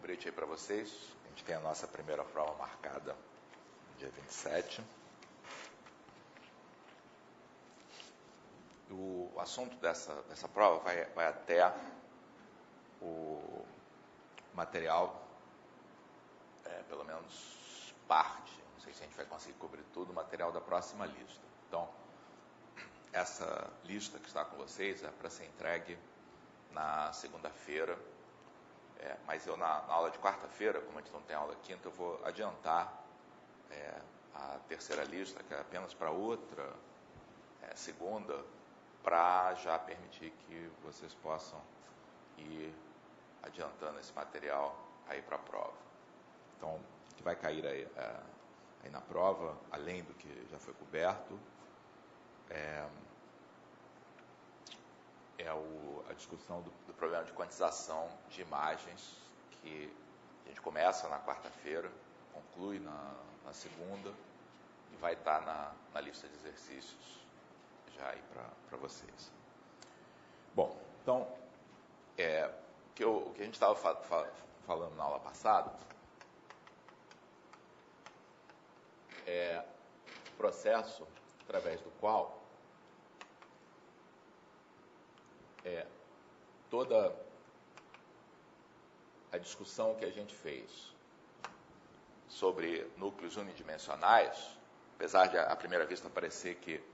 lembrete aí para vocês. A gente tem a nossa primeira prova marcada dia 27. O assunto dessa prova vai até o material, pelo menos parte, não sei se a gente vai conseguir cobrir tudo, o material da próxima lista. Então, essa lista que está com vocês é para ser entregue na segunda-feira, mas eu na aula de quarta-feira, como a gente não tem aula quinta, eu vou adiantar a terceira lista, que é apenas para outra segunda, para já permitir que vocês possam ir adiantando esse material aí para a prova. Então, o que vai cair aí na prova, além do que já foi coberto, a discussão do problema de quantização de imagens, que a gente começa na quarta-feira, conclui na segunda, e vai estar na lista de exercícios já aí para vocês. Bom, então, o que a gente estava falando na aula passada é o processo através do qual toda a discussão que a gente fez sobre núcleos unidimensionais, apesar de à primeira vista parecer que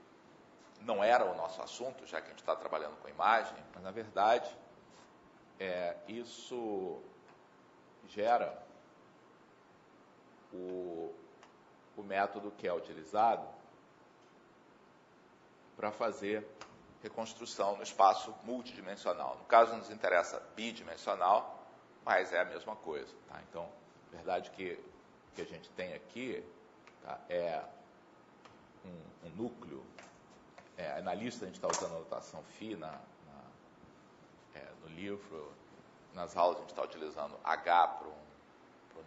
não era o nosso assunto, já que a gente está trabalhando com imagem, mas na verdade isso gera o método que é utilizado para fazer reconstrução no espaço multidimensional. No caso, nos interessa bidimensional, mas é a mesma coisa. Tá? Então, a verdade que a gente tem aqui, tá, é um núcleo. Na lista a gente está usando a notação φ no livro. Nas aulas a gente está utilizando H para o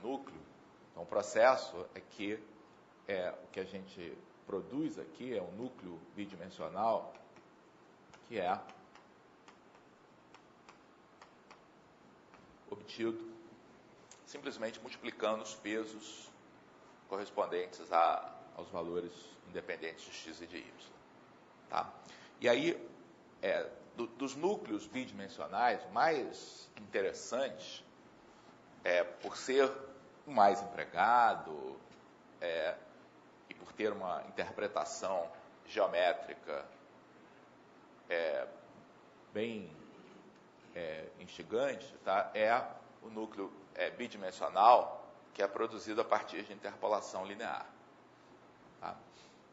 núcleo. Então, o processo é que o que a gente produz aqui é um núcleo bidimensional, que é obtido simplesmente multiplicando os pesos correspondentes aos valores independentes de x e de y. Tá? E aí, dos núcleos bidimensionais, o mais interessante, por ser o mais empregado e por ter uma interpretação geométrica bem instigante, tá? É o núcleo bidimensional, que é produzido a partir de interpolação linear. Tá?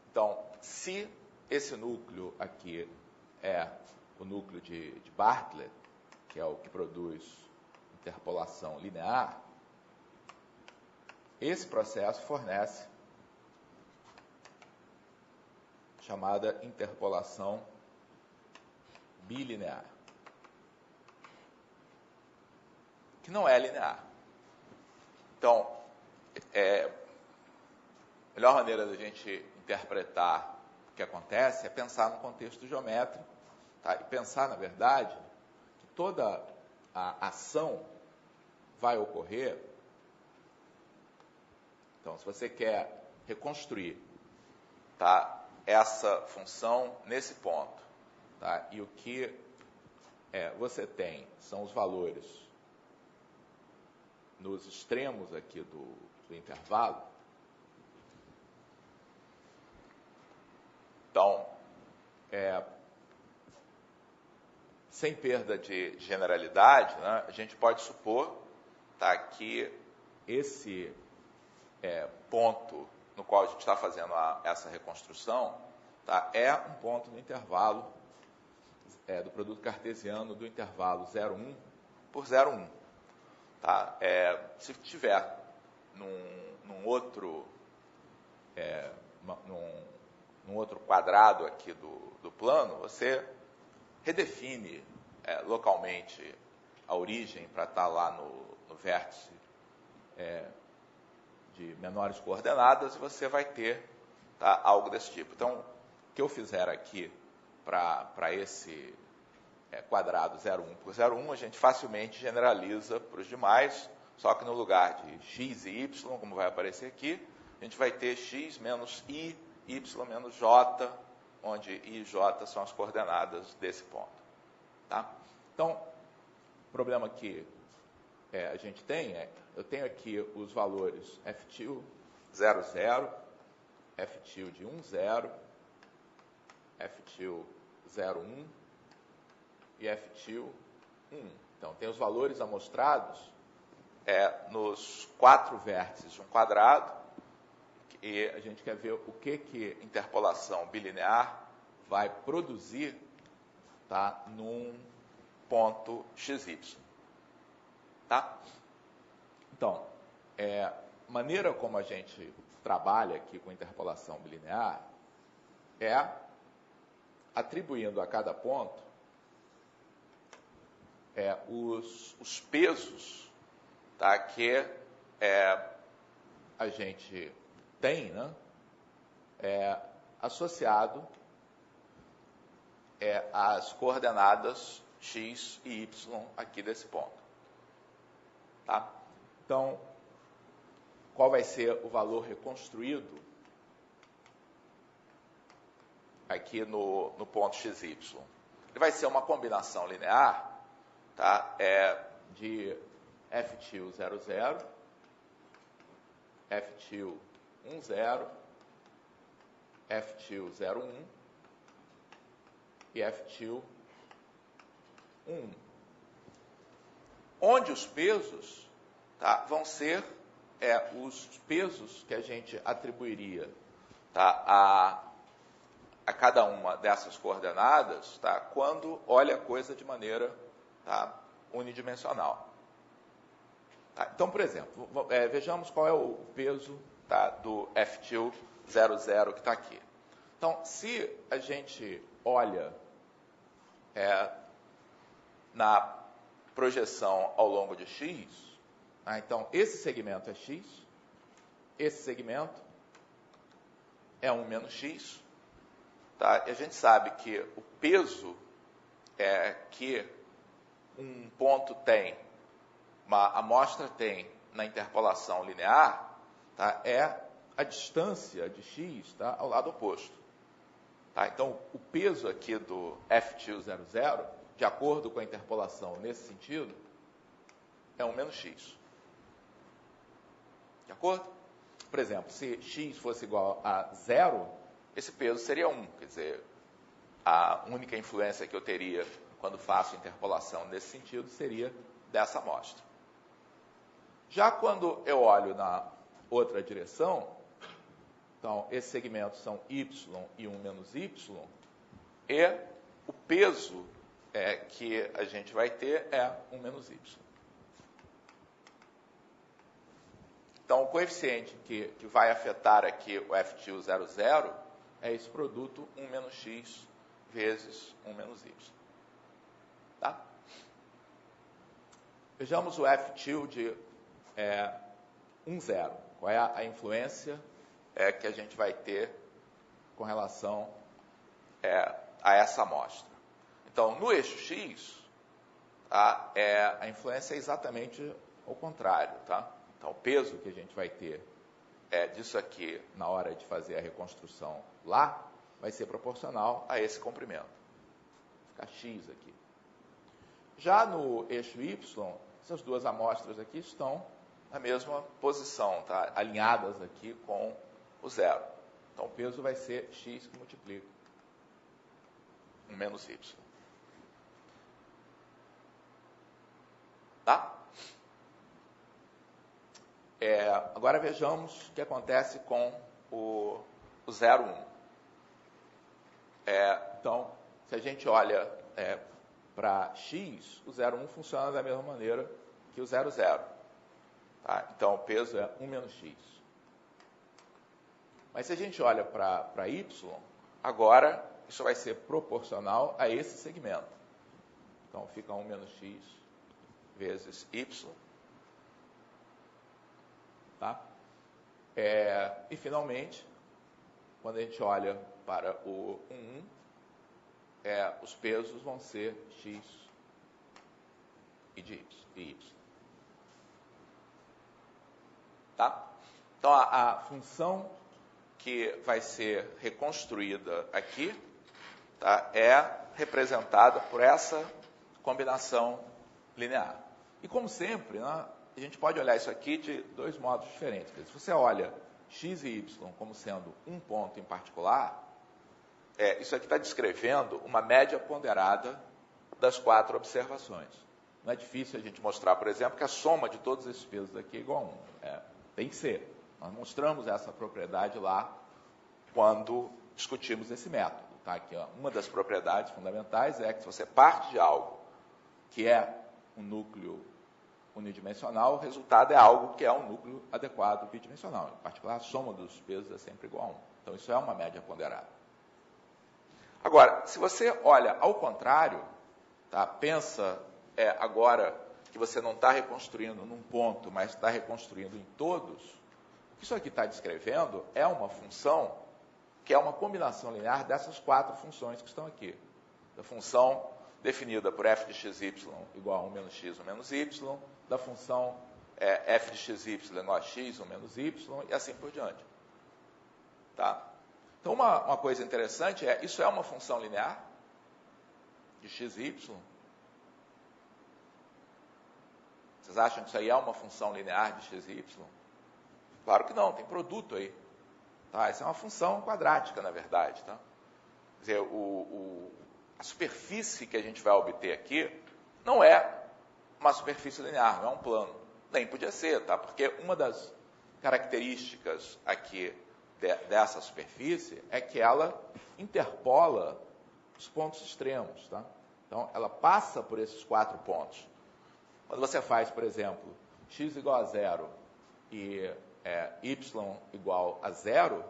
Então, se esse núcleo aqui é o núcleo de Bartlett, que é o que produz interpolação linear, esse processo fornece chamada interpolação bilinear, que não é linear. Então, a melhor maneira da gente interpretar o que acontece é pensar no contexto geométrico, tá? E pensar, na verdade, que toda a ação vai ocorrer. Então, se você quer reconstruir, tá, essa função nesse ponto, tá, e o que você tem são os valores nos extremos aqui do intervalo. Então, sem perda de generalidade, né, a gente pode supor, tá, que esse ponto no qual a gente está fazendo essa reconstrução, tá, é um ponto no intervalo do produto cartesiano do intervalo 0,1 por 0,1. Tá? Se tiver num outro quadrado aqui do plano, você redefine localmente a origem para estar lá no vértice de menores coordenadas, e você vai ter, tá, algo desse tipo. Então, o que eu fizer aqui para esse quadrado 0,1 por 0,1, a gente facilmente generaliza para os demais, Só que no lugar de x e y, como vai aparecer aqui, a gente vai ter x menos i, y menos j, onde i e j são as coordenadas desse ponto. Tá? Então, o problema que a gente tem eu tenho aqui os valores f(til) 0, 0, f(til) de 1, 0, f(til) 0, 1 e f(til) 1. Então, tem os valores amostrados nos 4 vértices de um quadrado, e a gente quer ver o que interpolação bilinear vai produzir, tá, num ponto xy. Tá? Então, a maneira como a gente trabalha aqui com interpolação bilinear é atribuindo a cada ponto os pesos, tá, que a gente tem, né, associado às coordenadas x e y aqui desse ponto. Tá? Então, qual vai ser o valor reconstruído aqui no ponto xy? Ele vai ser uma combinação linear, tá, de f(til) 0, 0, f(til) 1, 0, f(til) 0, 1 e f(til) 1. Onde os pesos, tá, vão ser os pesos que a gente atribuiria, tá, a cada uma dessas coordenadas, tá, quando olha a coisa de maneira, tá, unidimensional. Tá? Então, por exemplo, vejamos qual é o peso, tá, do f(til) 0, 0 que está aqui. Então, se a gente olha na projeção ao longo de x, tá? Então, esse segmento é x, esse segmento é 1 menos x, tá? E a gente sabe que o peso que um ponto tem, uma amostra tem na interpolação linear, tá, é a distância de x, tá, ao lado oposto. Tá? Então, o peso aqui do f(til) 0, 0, de acordo com a interpolação nesse sentido, é 1 menos x. De acordo? Por exemplo, se x fosse igual a 0, esse peso seria 1. Quer dizer, a única influência que eu teria quando faço interpolação nesse sentido seria dessa amostra. Já quando eu olho na outra direção, então, esses segmentos são y e 1 menos y, e o peso que a gente vai ter é 1 menos y. Então, o coeficiente que vai afetar aqui o f(til) 0, 0 é esse produto 1 menos x vezes 1 menos y. Tá? Vejamos o f(til) de 1, 0. Qual é a influência que a gente vai ter com relação a essa amostra? Então, no eixo x, tá, a influência é exatamente o contrário. Tá? Então, o peso que a gente vai ter disso aqui na hora de fazer a reconstrução lá vai ser proporcional a esse comprimento. Vai ficar x aqui. Já no eixo y, essas duas amostras aqui estão na mesma posição, tá? Alinhadas aqui com o zero. Então, o peso vai ser x que multiplica 1 menos y. Tá? Agora vejamos o que acontece com o 0, 1. Então, se a gente olha para x, o 0, 1 funciona da mesma maneira que o 0, 0. Tá? Então, o peso é 1 menos x. Mas se a gente olha para y, agora isso vai ser proporcional a esse segmento. Então, fica 1 menos x vezes y. Tá? E, finalmente, quando a gente olha para o 1, os pesos vão ser x e de y. Tá? Então, a função que vai ser reconstruída aqui, tá, é representada por essa combinação linear. E, como sempre, né, a gente pode olhar isso aqui de dois modos diferentes. Se você olha x e y como sendo um ponto em particular, isso aqui está descrevendo uma média ponderada das 4 observações. Não é difícil a gente mostrar, por exemplo, que a soma de todos esses pesos aqui é igual a 1. Tem que ser. Nós mostramos essa propriedade lá quando discutimos esse método. Tá? Aqui, ó, uma das propriedades fundamentais é que se você parte de algo que é um núcleo unidimensional, o resultado é algo que é um núcleo adequado bidimensional. Em particular, a soma dos pesos é sempre igual a 1. Então, isso é uma média ponderada. Agora, se você olha ao contrário, tá, pensa agora que você não está reconstruindo num ponto, mas está reconstruindo em todos, o que isso aqui está descrevendo é uma função que é uma combinação linear dessas 4 funções que estão aqui. Da função definida por f de xy igual a 1 menos x, 1 menos y, da função f de xy igual a x, 1 menos y, e assim por diante. Tá? Então, uma coisa interessante isso é uma função linear de x e y? Vocês acham que isso aí é uma função linear de x e y? Claro que não, tem produto aí. Tá? Essa é uma função quadrática, na verdade. Tá? Quer dizer, a superfície que a gente vai obter aqui não é uma superfície linear, não é um plano. Nem podia ser, tá? Porque uma das características aqui dessa superfície é que ela interpola os pontos extremos. Tá? Então, ela passa por esses 4 pontos. Quando você faz, por exemplo, x igual a 0 e y igual a 0,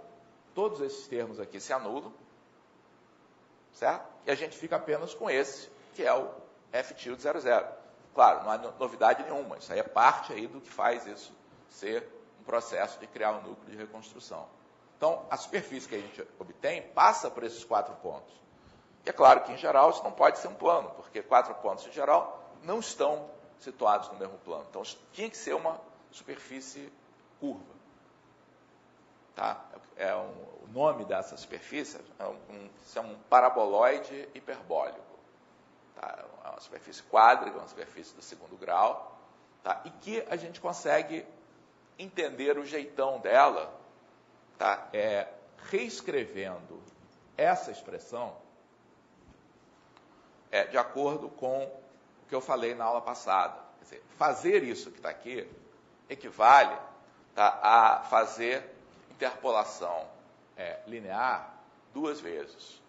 todos esses termos aqui se anulam, certo? E a gente fica apenas com esse, que é o f tilde 0, 0. Claro, não há novidade nenhuma, isso aí é parte aí do que faz isso ser um processo de criar um núcleo de reconstrução. Então, a superfície que a gente obtém passa por esses 4 pontos. E é claro que, em geral, isso não pode ser um plano, porque 4 pontos, em geral, não estão situados no mesmo plano. Então, tinha que ser uma superfície curva. Tá? O nome dessa superfície é um paraboloide hiperbólico. Tá? É uma superfície quádrica, uma superfície do 2º grau, tá? E que a gente consegue entender o jeitão dela, tá? Reescrevendo essa expressão de acordo com o que eu falei na aula passada. Quer dizer, fazer isso que está aqui equivale, tá, a fazer interpolação linear 2 vezes.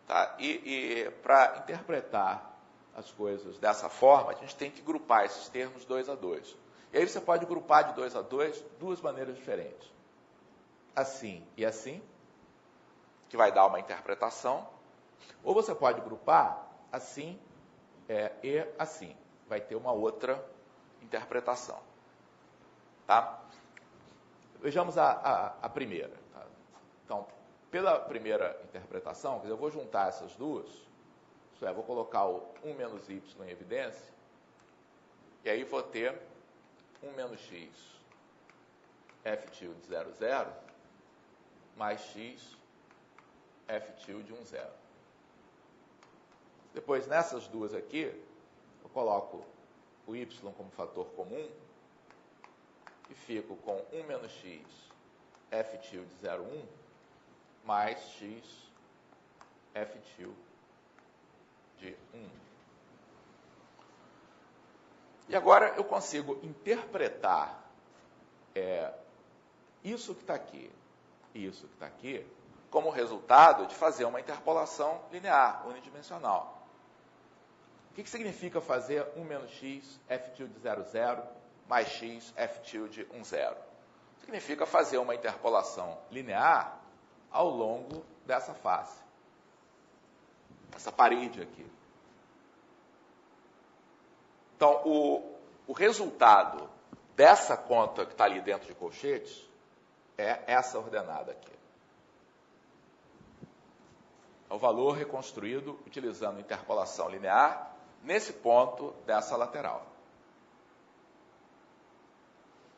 Tá? E para interpretar as coisas dessa forma, a gente tem que grupar esses termos 2 a 2. E aí você pode grupar de 2 a 2 duas maneiras diferentes. Assim e assim, que vai dar uma interpretação. Ou você pode grupar assim e assim. Vai ter uma outra interpretação. Tá? Vejamos a primeira. Tá? Então, pela primeira interpretação, eu vou juntar essas duas, isso é, vou colocar o 1 menos y em evidência, e aí vou ter 1 menos x f tilde 0, 0, mais x f tilde 1, 0. Depois, nessas duas aqui, eu coloco o y como fator comum, e fico com 1 menos x f tilde 0, 1, mais x f tilde de 1. E agora eu consigo interpretar isso que está aqui e isso que está aqui como resultado de fazer uma interpolação linear, unidimensional. O que significa fazer 1 menos x f tilde 0, 0 mais x f tilde 1, 0? Significa fazer uma interpolação linear ao longo dessa face, essa parede aqui. Então, o resultado dessa conta que está ali dentro de colchetes é essa ordenada aqui. É o valor reconstruído utilizando interpolação linear nesse ponto dessa lateral.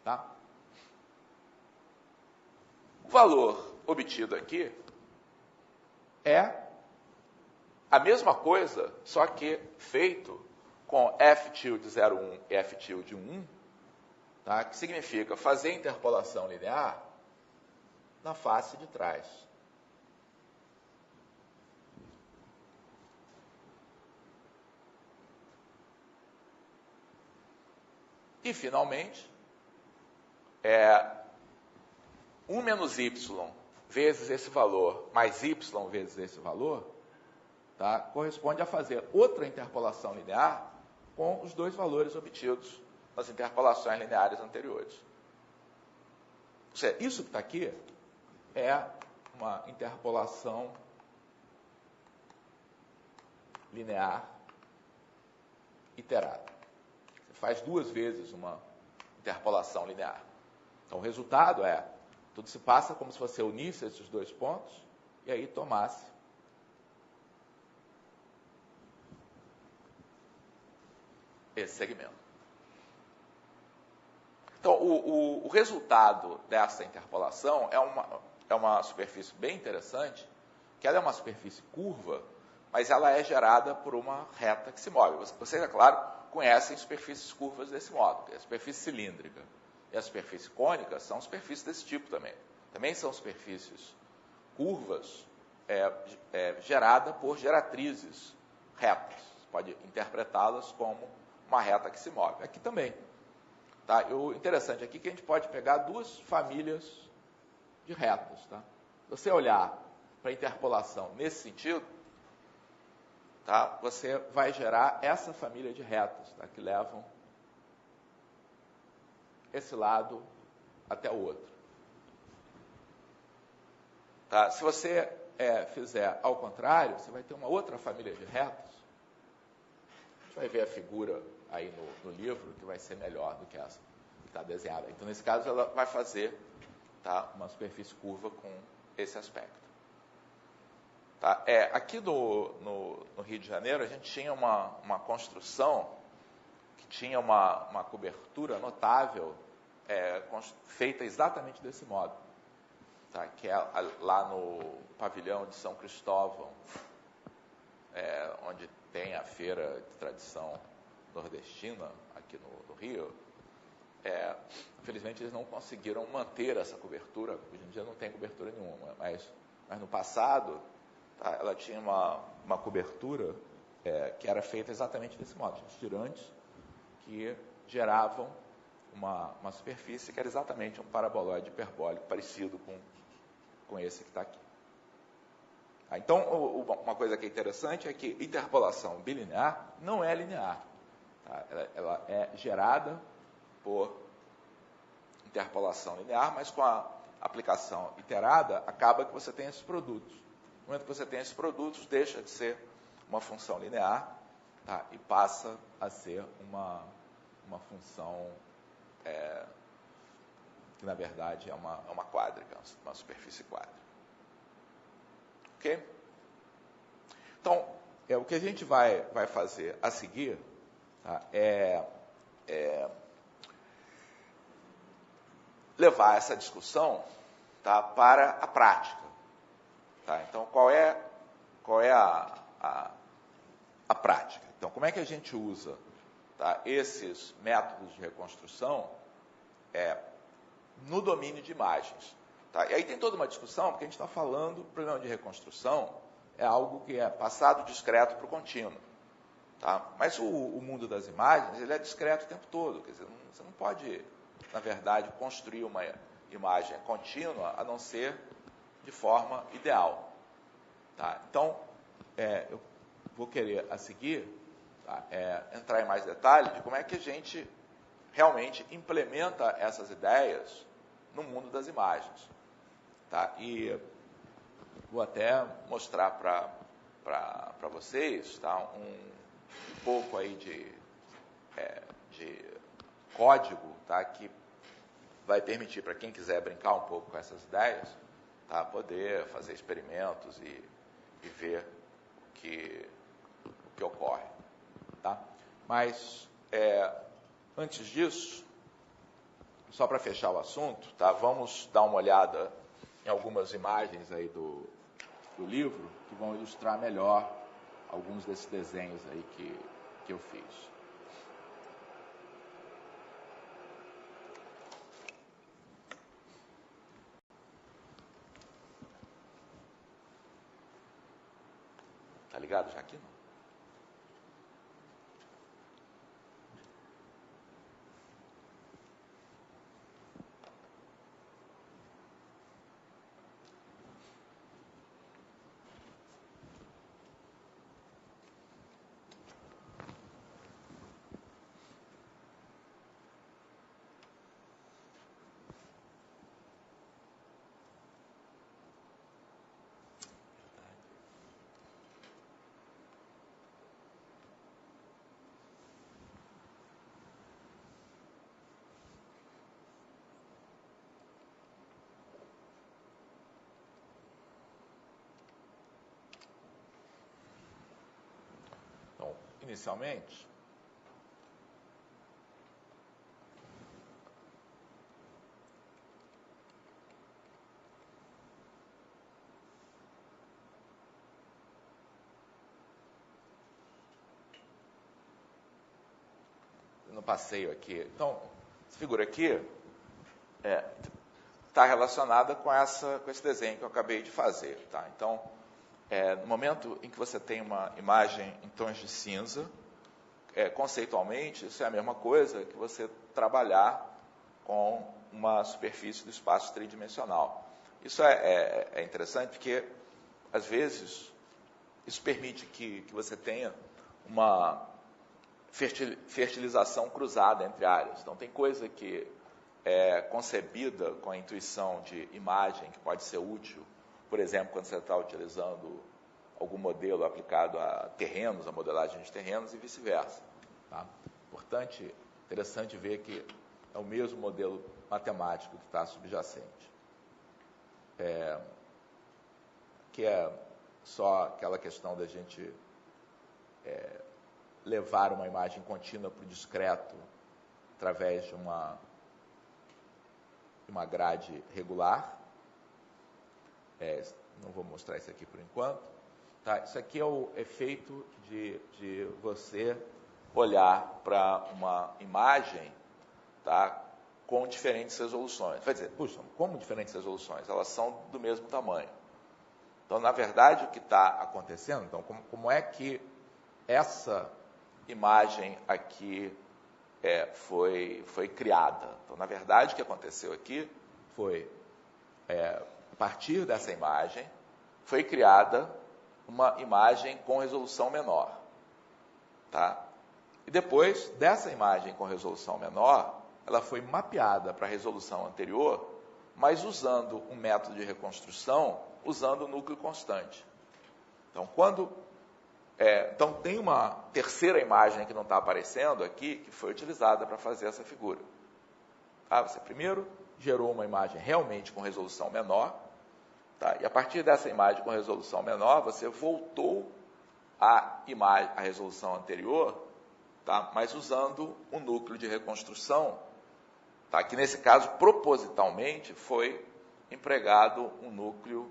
Tá? valor obtido aqui é a mesma coisa, só que feito com f tilde 0,1 e f tilde 1, tá? Que significa fazer interpolação linear na face de trás. E, finalmente, 1 menos y vezes esse valor, mais y vezes esse valor, tá? Corresponde a fazer outra interpolação linear com os dois valores obtidos nas interpolações lineares anteriores. Ou seja, isso que está aqui é uma interpolação linear iterada. Você faz duas vezes uma interpolação linear. Então, o resultado tudo se passa como se você unisse esses dois pontos e aí tomasse esse segmento. Então, o resultado dessa interpolação é uma superfície bem interessante, que ela é uma superfície curva, mas ela é gerada por uma reta que se move. Vocês, é claro, conhecem superfícies curvas desse modo, que é a superfície cilíndrica. E a superfície cônica são superfícies desse tipo também. Também são superfícies curvas geradas por geratrizes retas. Você pode interpretá-las como uma reta que se move. Aqui também. Tá? O interessante aqui é que a gente pode pegar duas famílias de retas. Tá? Se você olhar para a interpolação nesse sentido, tá? Você vai gerar essa família de retas, tá? Que levam esse lado até o outro. Tá? Se você fizer ao contrário, você vai ter uma outra família de retas. A gente vai ver a figura aí no livro, que vai ser melhor do que essa que está desenhada. Então, nesse caso, ela vai fazer, tá, uma superfície curva com esse aspecto. Tá? Aqui no Rio de Janeiro, a gente tinha uma construção que tinha uma cobertura notável, feita exatamente desse modo. Tá? Que é lá no pavilhão de São Cristóvão, onde tem a feira de tradição nordestina, aqui no Rio. Infelizmente, eles não conseguiram manter essa cobertura. Hoje em dia não tem cobertura nenhuma, mas no passado, tá, ela tinha uma cobertura que era feita exatamente desse modo. Os tirantes que geravam uma superfície que era exatamente um paraboloide hiperbólico parecido com esse que está aqui. Então, uma coisa que é interessante é que interpolação bilinear não é linear. Tá? Ela é gerada por interpolação linear, mas com a aplicação iterada, acaba que você tem esses produtos. No momento que você tem esses produtos, deixa de ser uma função linear, tá? E passa a ser uma função que, na verdade, é uma quádrica, uma superfície quádrica. Ok? Então, o que a gente vai fazer a seguir, tá, levar essa discussão, tá, para a prática. Tá? Então, qual é a prática? Então, como é que a gente usa, tá, esses métodos de reconstrução no domínio de imagens? Tá? E aí tem toda uma discussão, porque a gente está falando, o problema de reconstrução é algo que é passado discreto para o contínuo. Tá? Mas o mundo das imagens, ele é discreto o tempo todo. Quer dizer, você não pode, na verdade, construir uma imagem contínua, a não ser de forma ideal. Tá? Então, eu vou querer, a seguir, tá, entrar em mais detalhe de como é que a gente realmente implementa essas ideias no mundo das imagens. Tá? E vou até mostrar para vocês, tá, um pouco aí de código, tá, que vai permitir para quem quiser brincar um pouco com essas ideias, tá, poder fazer experimentos e ver o que ocorre. Tá? Mas, antes disso, só para fechar o assunto, tá, vamos dar uma olhada em algumas imagens aí do livro que vão ilustrar melhor alguns desses desenhos aí que eu fiz. Tá ligado já aqui, não? Inicialmente, no passeio aqui, então, essa figura aqui está relacionada com esse desenho que eu acabei de fazer, tá? Então, no momento em que você tem uma imagem em tons de cinza, conceitualmente, isso é a mesma coisa que você trabalhar com uma superfície do espaço tridimensional. Isso é interessante porque, às vezes, isso permite que você tenha uma fertilização cruzada entre áreas. Então, tem coisa que é concebida com a intuição de imagem, que pode ser útil, por exemplo, quando você está utilizando algum modelo aplicado a terrenos, a modelagem de terrenos e vice-versa. Tá? Interessante ver que é o mesmo modelo matemático que está subjacente. Que é só aquela questão da gente levar uma imagem contínua para o discreto através de uma grade regular. Não vou mostrar isso aqui por enquanto. Tá? Isso aqui é o efeito de você olhar para uma imagem, tá, com diferentes resoluções. Vai dizer, puxa, como diferentes resoluções? Elas são do mesmo tamanho. Então, na verdade, o que está acontecendo, então, como é que essa imagem aqui foi criada? Então, na verdade, o que aconteceu aqui foi, a partir dessa imagem, foi criada uma imagem com resolução menor. Tá? E depois dessa imagem com resolução menor, ela foi mapeada para a resolução anterior, mas usando um método de reconstrução, usando o núcleo constante. Então, então tem uma terceira imagem que não está aparecendo aqui, que foi utilizada para fazer essa figura. Tá? Você primeiro gerou uma imagem realmente com resolução menor, tá? E a partir dessa imagem com resolução menor, você voltou à resolução anterior, tá? Mas usando um núcleo de reconstrução, tá? Que nesse caso, propositalmente, foi empregado um núcleo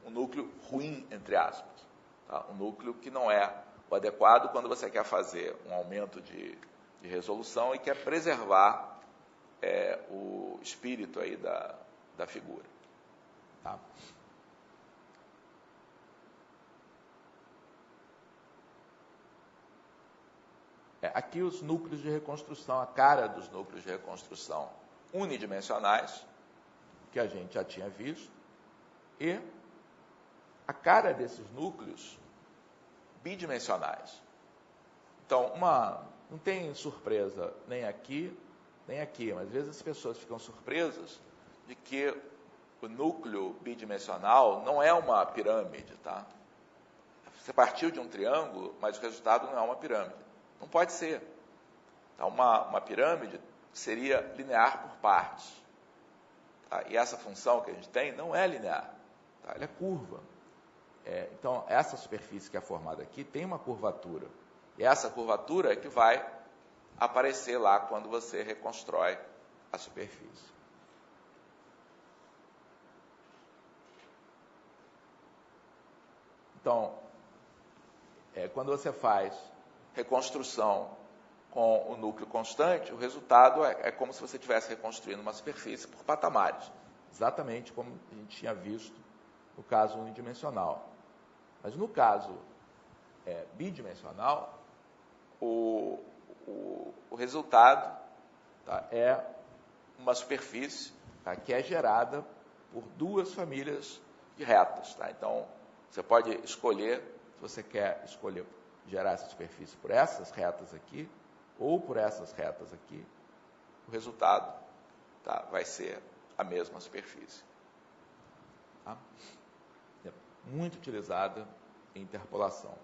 um núcleo ruim, entre aspas. Tá? Um núcleo que não é o adequado quando você quer fazer um aumento de resolução e quer preservar o espírito aí da figura. Tá? Aqui os núcleos de reconstrução, a cara dos núcleos de reconstrução unidimensionais, que a gente já tinha visto, e a cara desses núcleos bidimensionais. Então, não tem surpresa nem aqui, mas às vezes as pessoas ficam surpresas de que o núcleo bidimensional não é uma pirâmide, tá? Você partiu de um triângulo, mas o resultado não é uma pirâmide. Não pode ser. Então, uma pirâmide seria linear por partes. Tá? E essa função que a gente tem não é linear. Tá? Ela é curva. Então, essa superfície que é formada aqui tem uma curvatura. E essa curvatura é que vai aparecer lá quando você reconstrói a superfície. Então, quando você faz reconstrução com o núcleo constante, o resultado é como se você estivesse reconstruindo uma superfície por patamares, exatamente como a gente tinha visto no caso unidimensional. Mas no caso bidimensional, o resultado, tá, é uma superfície, tá, que é gerada por duas famílias de retas. Tá? Então, você pode escolher, se você quer escolher gerar essa superfície por essas retas aqui, ou por essas retas aqui, o resultado, tá, vai ser a mesma superfície. Tá? É muito utilizada em interpolação.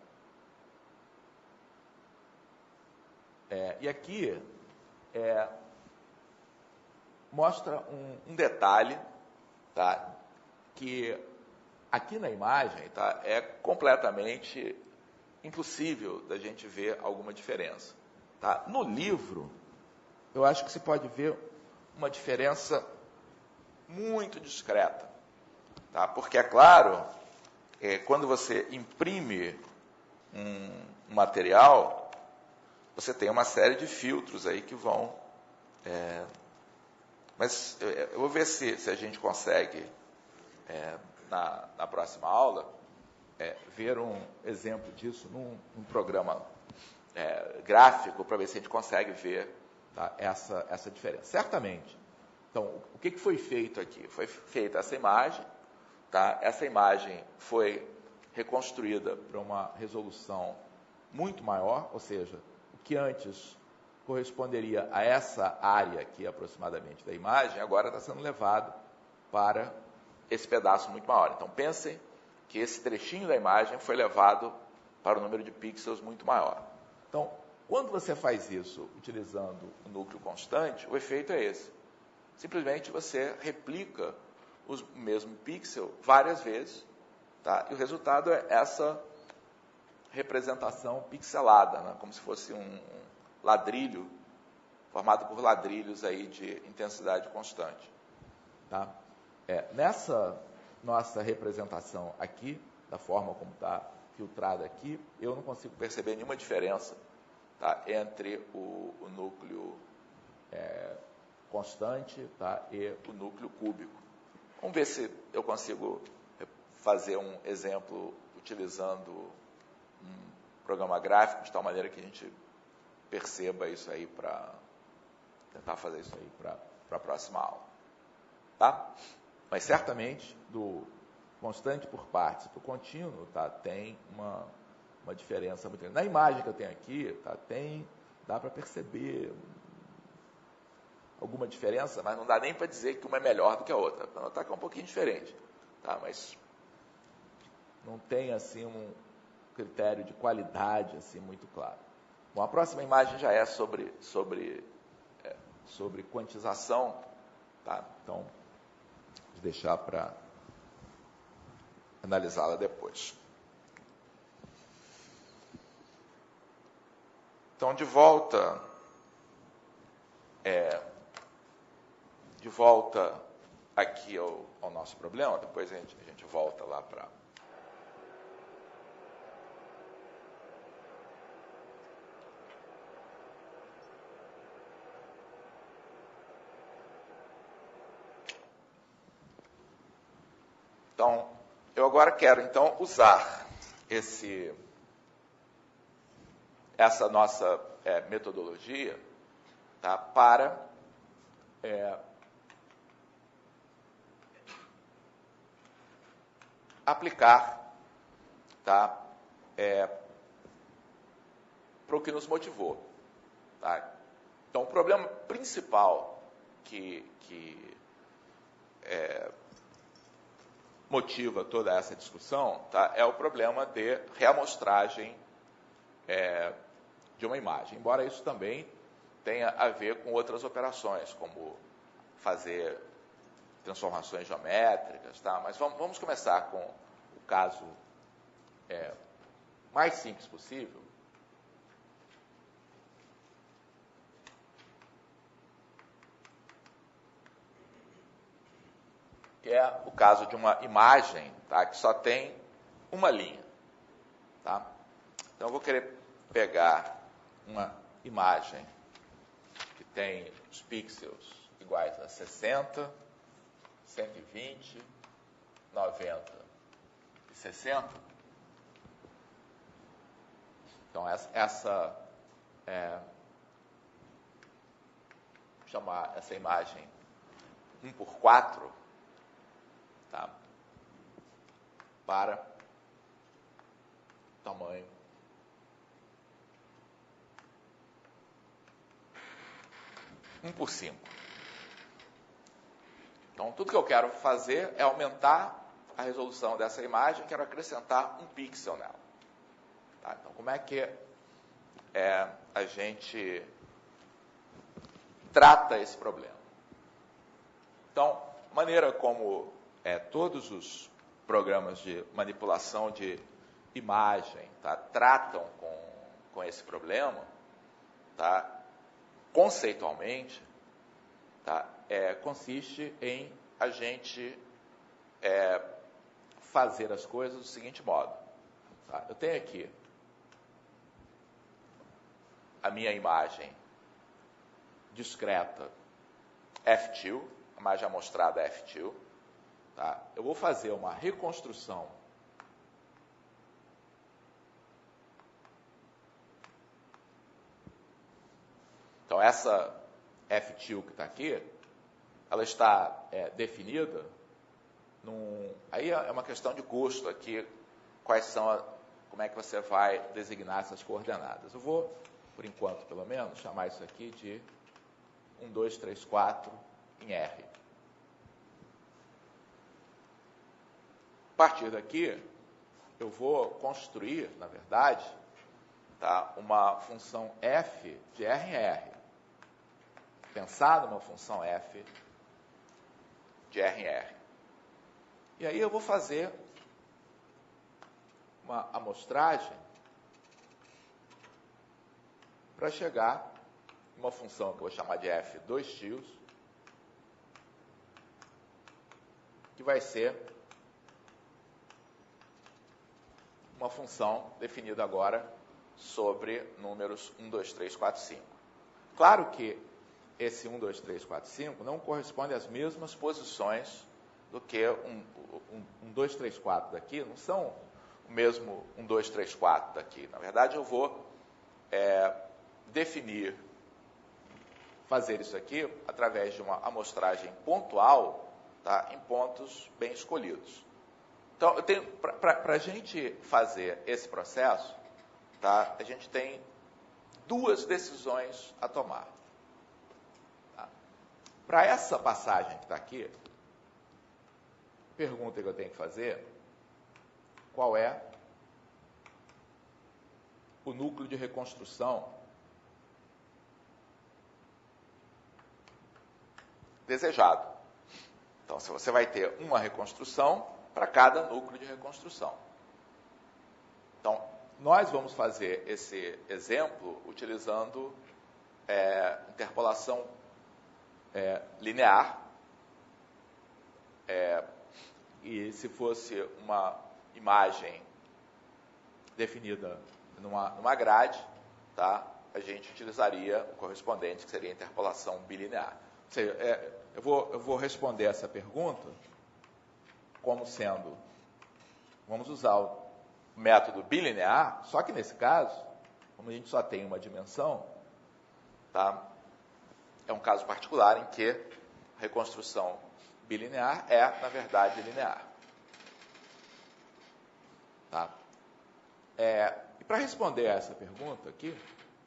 E aqui mostra um detalhe, tá, que aqui na imagem, tá, é completamente impossível da gente ver alguma diferença. Tá? No livro, eu acho que se pode ver uma diferença muito discreta. Tá? Porque, é claro, quando você imprime um material, você tem uma série de filtros aí que vão... mas eu vou ver se a gente consegue, na próxima aula, ver um exemplo disso num programa gráfico, para ver se a gente consegue ver, tá, essa diferença. Certamente. Então, o que foi feito aqui? Foi feita essa imagem, tá? Essa imagem foi reconstruída para uma resolução muito maior, ou seja, o que antes corresponderia a essa área aqui, aproximadamente, da imagem, agora está sendo levado para esse pedaço muito maior. Então, pensem que esse trechinho da imagem foi levado para um número de pixels muito maior. Então, quando você faz isso utilizando o núcleo constante, o efeito é esse. Simplesmente você replica o mesmo pixel várias vezes, tá? E o resultado é essa representação pixelada, né? Como se fosse um ladrilho, formado por ladrilhos aí de intensidade constante. Tá? Nessa nossa representação aqui, da forma como está filtrada aqui, eu não consigo perceber nenhuma diferença, tá, entre o núcleo constante, tá, e o núcleo cúbico. Vamos ver se eu consigo fazer um exemplo utilizando um programa gráfico, de tal maneira que a gente perceba isso aí, para tentar fazer isso aí para a próxima aula. Tá? Mas certamente, do constante por partes para o contínuo, tá, tem uma diferença muito grande. Na imagem que eu tenho aqui, tá, dá para perceber alguma diferença, mas não dá nem para dizer que uma é melhor do que a outra. Para notar que é um pouquinho diferente. Tá? Mas não tem assim um critério de qualidade assim muito claro. Bom, a próxima imagem já é sobre quantização. Tá? Então, vou deixar para analisá-la depois. Então, de volta aqui ao nosso problema, depois a gente volta lá para... Então, eu agora quero, então, usar essa nossa metodologia, tá, para aplicar, tá, para o que nos motivou. Tá? Então, o problema principal que motiva toda essa discussão, tá, é o problema de reamostragem de uma imagem. Embora isso também tenha a ver com outras operações, como fazer transformações geométricas, tá? Mas vamos começar com o caso mais simples possível. Que é o caso de uma imagem, tá, que só tem uma linha. Tá? Então, eu vou querer pegar uma imagem que tem os pixels iguais a 60, 120, 90 e 60. Então, chamar essa imagem 1x4, tá? Para tamanho 1x5. Então, tudo que eu quero fazer é aumentar a resolução dessa imagem, quero acrescentar um pixel nela. Tá? Então, como é que a gente trata esse problema? Então, a maneira como todos os programas de manipulação de imagem, tá, tratam com esse problema, tá, conceitualmente, tá, consiste em a gente fazer as coisas do seguinte modo. Tá? Eu tenho aqui a minha imagem discreta F2, a imagem amostrada F2. Tá? Eu vou fazer uma reconstrução então essa F2 que está aqui, ela está definida aí é uma questão de custo aqui, como é que você vai designar essas coordenadas. Eu vou, por enquanto pelo menos, chamar isso aqui de 1, 2, 3, 4 em R. A partir daqui, eu vou construir, na verdade, tá, uma função f de R em R. Pensar numa função f de R em R. E aí eu vou fazer uma amostragem para chegar em uma função que eu vou chamar de f2x, que vai ser uma função definida agora sobre números 1, 2, 3, 4, 5. Claro que esse 1, 2, 3, 4, 5 não corresponde às mesmas posições do que um 2, 3, 4 daqui, não são o mesmo 1, 2, 3, 4 daqui. Na verdade, eu vou fazer isso aqui através de uma amostragem pontual, tá, em pontos bem escolhidos. Então, para a gente fazer esse processo, tá, a gente tem duas decisões a tomar. Tá? Para essa passagem que está aqui, a pergunta que eu tenho que fazer, qual é o núcleo de reconstrução desejado? Então, se você vai ter uma reconstrução para cada núcleo de reconstrução. Então, nós vamos fazer esse exemplo utilizando interpolação linear. E se fosse uma imagem definida numa grade, tá, a gente utilizaria o correspondente, que seria a interpolação bilinear. Ou seja, eu vou responder essa pergunta como sendo, vamos usar o método bilinear, só que nesse caso, como a gente só tem uma dimensão, tá, é um caso particular em que a reconstrução bilinear na verdade, linear. Tá? E para responder a essa pergunta aqui,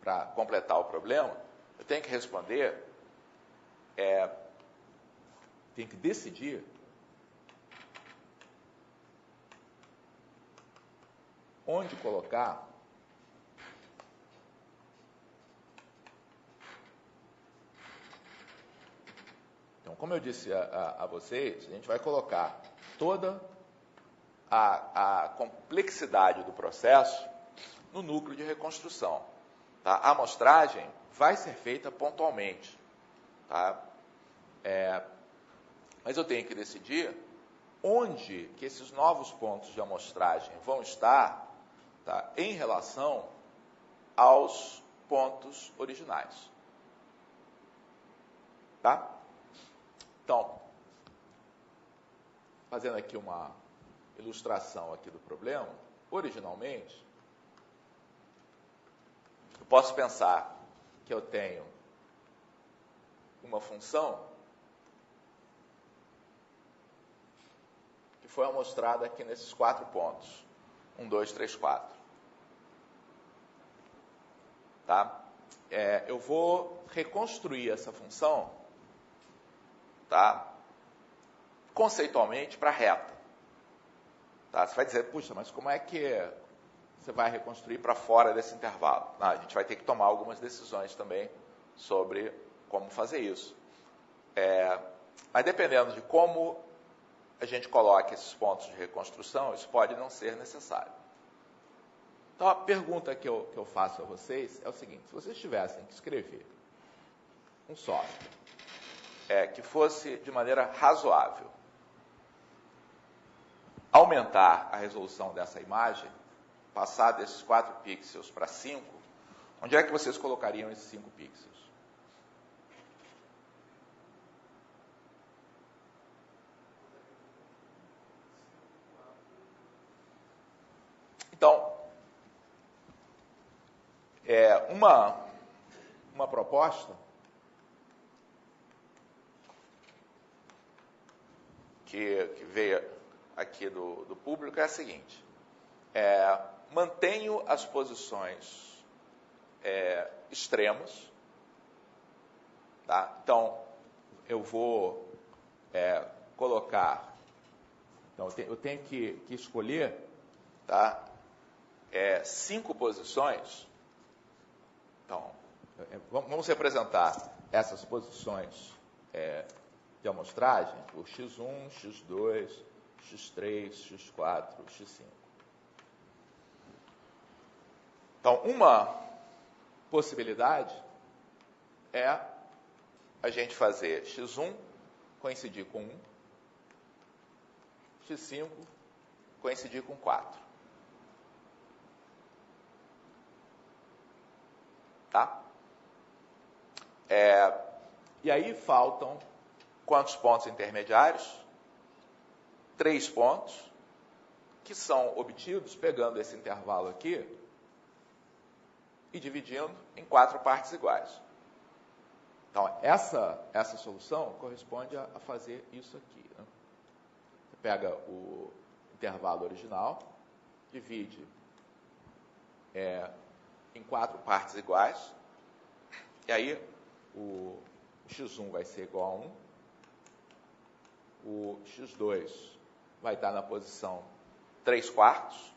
para completar o problema, eu tenho que responder, tenho que decidir onde colocar então, como eu disse a vocês, a gente vai colocar toda a complexidade do processo no núcleo de reconstrução. Tá? A amostragem vai ser feita pontualmente. Tá? Mas eu tenho que decidir onde que esses novos pontos de amostragem vão estar tá, em relação aos pontos originais. Tá? Então, fazendo aqui uma ilustração aqui do problema, originalmente, eu posso pensar que eu tenho uma função que foi amostrada aqui nesses 4 pontos. 1, 2, 3, 4. Tá? Eu vou reconstruir essa função, tá, conceitualmente para reta. Tá? Você vai dizer, puxa, mas como é que você vai reconstruir para fora desse intervalo? A gente vai ter que tomar algumas decisões também sobre como fazer isso. Mas dependendo de como a gente coloca esses pontos de reconstrução, isso pode não ser necessário. Então, a pergunta que eu faço a vocês é o seguinte: se vocês tivessem que escrever um software que fosse, de maneira razoável, aumentar a resolução dessa imagem, passar desses 4 pixels para 5, onde é que vocês colocariam esses 5 pixels? Então, uma proposta que veio aqui do público é a seguinte: mantenho as posições extremos, tá? Então, eu vou colocar, então eu tenho que escolher, tá, 5 posições. Então, vamos representar essas posições de amostragem por x1, x2, x3, x4, x5. Então, uma possibilidade é a gente fazer x1 coincidir com 1, x5 coincidir com 4. Tá? E aí faltam quantos pontos intermediários? 3 pontos, que são obtidos pegando esse intervalo aqui e dividindo em 4 partes iguais. Então, essa solução corresponde a fazer isso aqui. Né? Você pega o intervalo original, divide em 4 partes iguais, e aí o x1 vai ser igual a 1, o x2 vai estar na posição 3/4,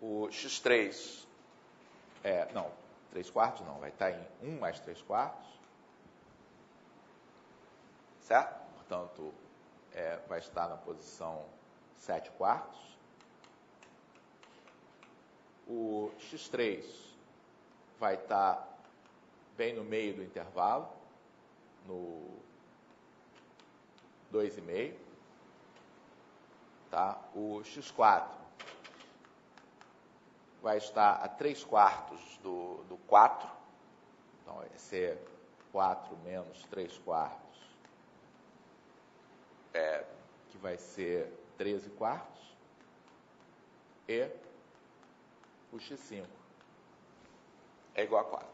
o x3, 3/4 não, vai estar em 1 mais 3/4, certo? Portanto, vai estar na posição 7/4. O x3 vai estar bem no meio do intervalo, no 2,5. Tá? O x4 vai estar a 3/4 do 4. Então, vai ser 4 menos 3/4, que vai ser 13/4. E o x5 é igual a 4.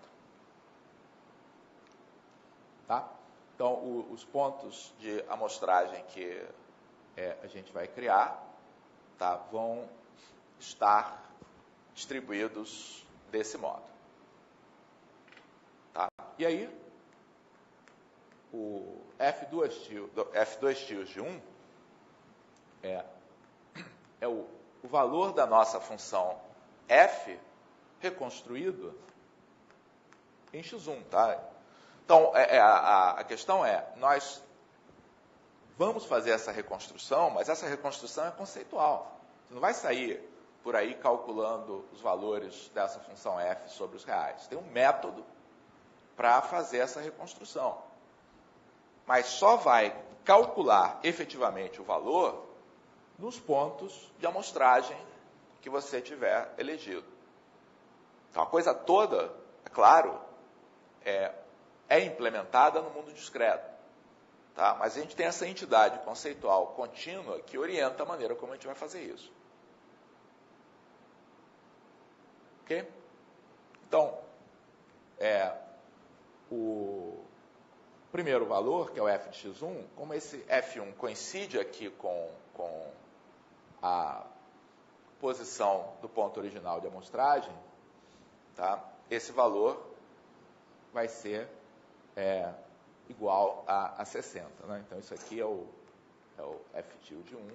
Tá? Então, os pontos de amostragem que a gente vai criar, tá, vão estar distribuídos desse modo. Tá? E aí, o F2 tios de 1 é o valor da nossa função f reconstruído em x1. Tá? Então, a questão nós vamos fazer essa reconstrução, mas essa reconstrução é conceitual. Você não vai sair por aí calculando os valores dessa função f sobre os reais. Tem um método para fazer essa reconstrução. Mas só vai calcular efetivamente o valor nos pontos de amostragem que você tiver elegido. Então, a coisa toda, é claro, é implementada no mundo discreto. Tá? Mas a gente tem essa entidade conceitual contínua que orienta a maneira como a gente vai fazer isso. Ok? Então, o primeiro valor, que é o f de x1, como esse f1 coincide aqui com a posição do ponto original de amostragem, tá? Esse valor vai ser igual a 60. Né? Então, isso aqui é o f tilde 1,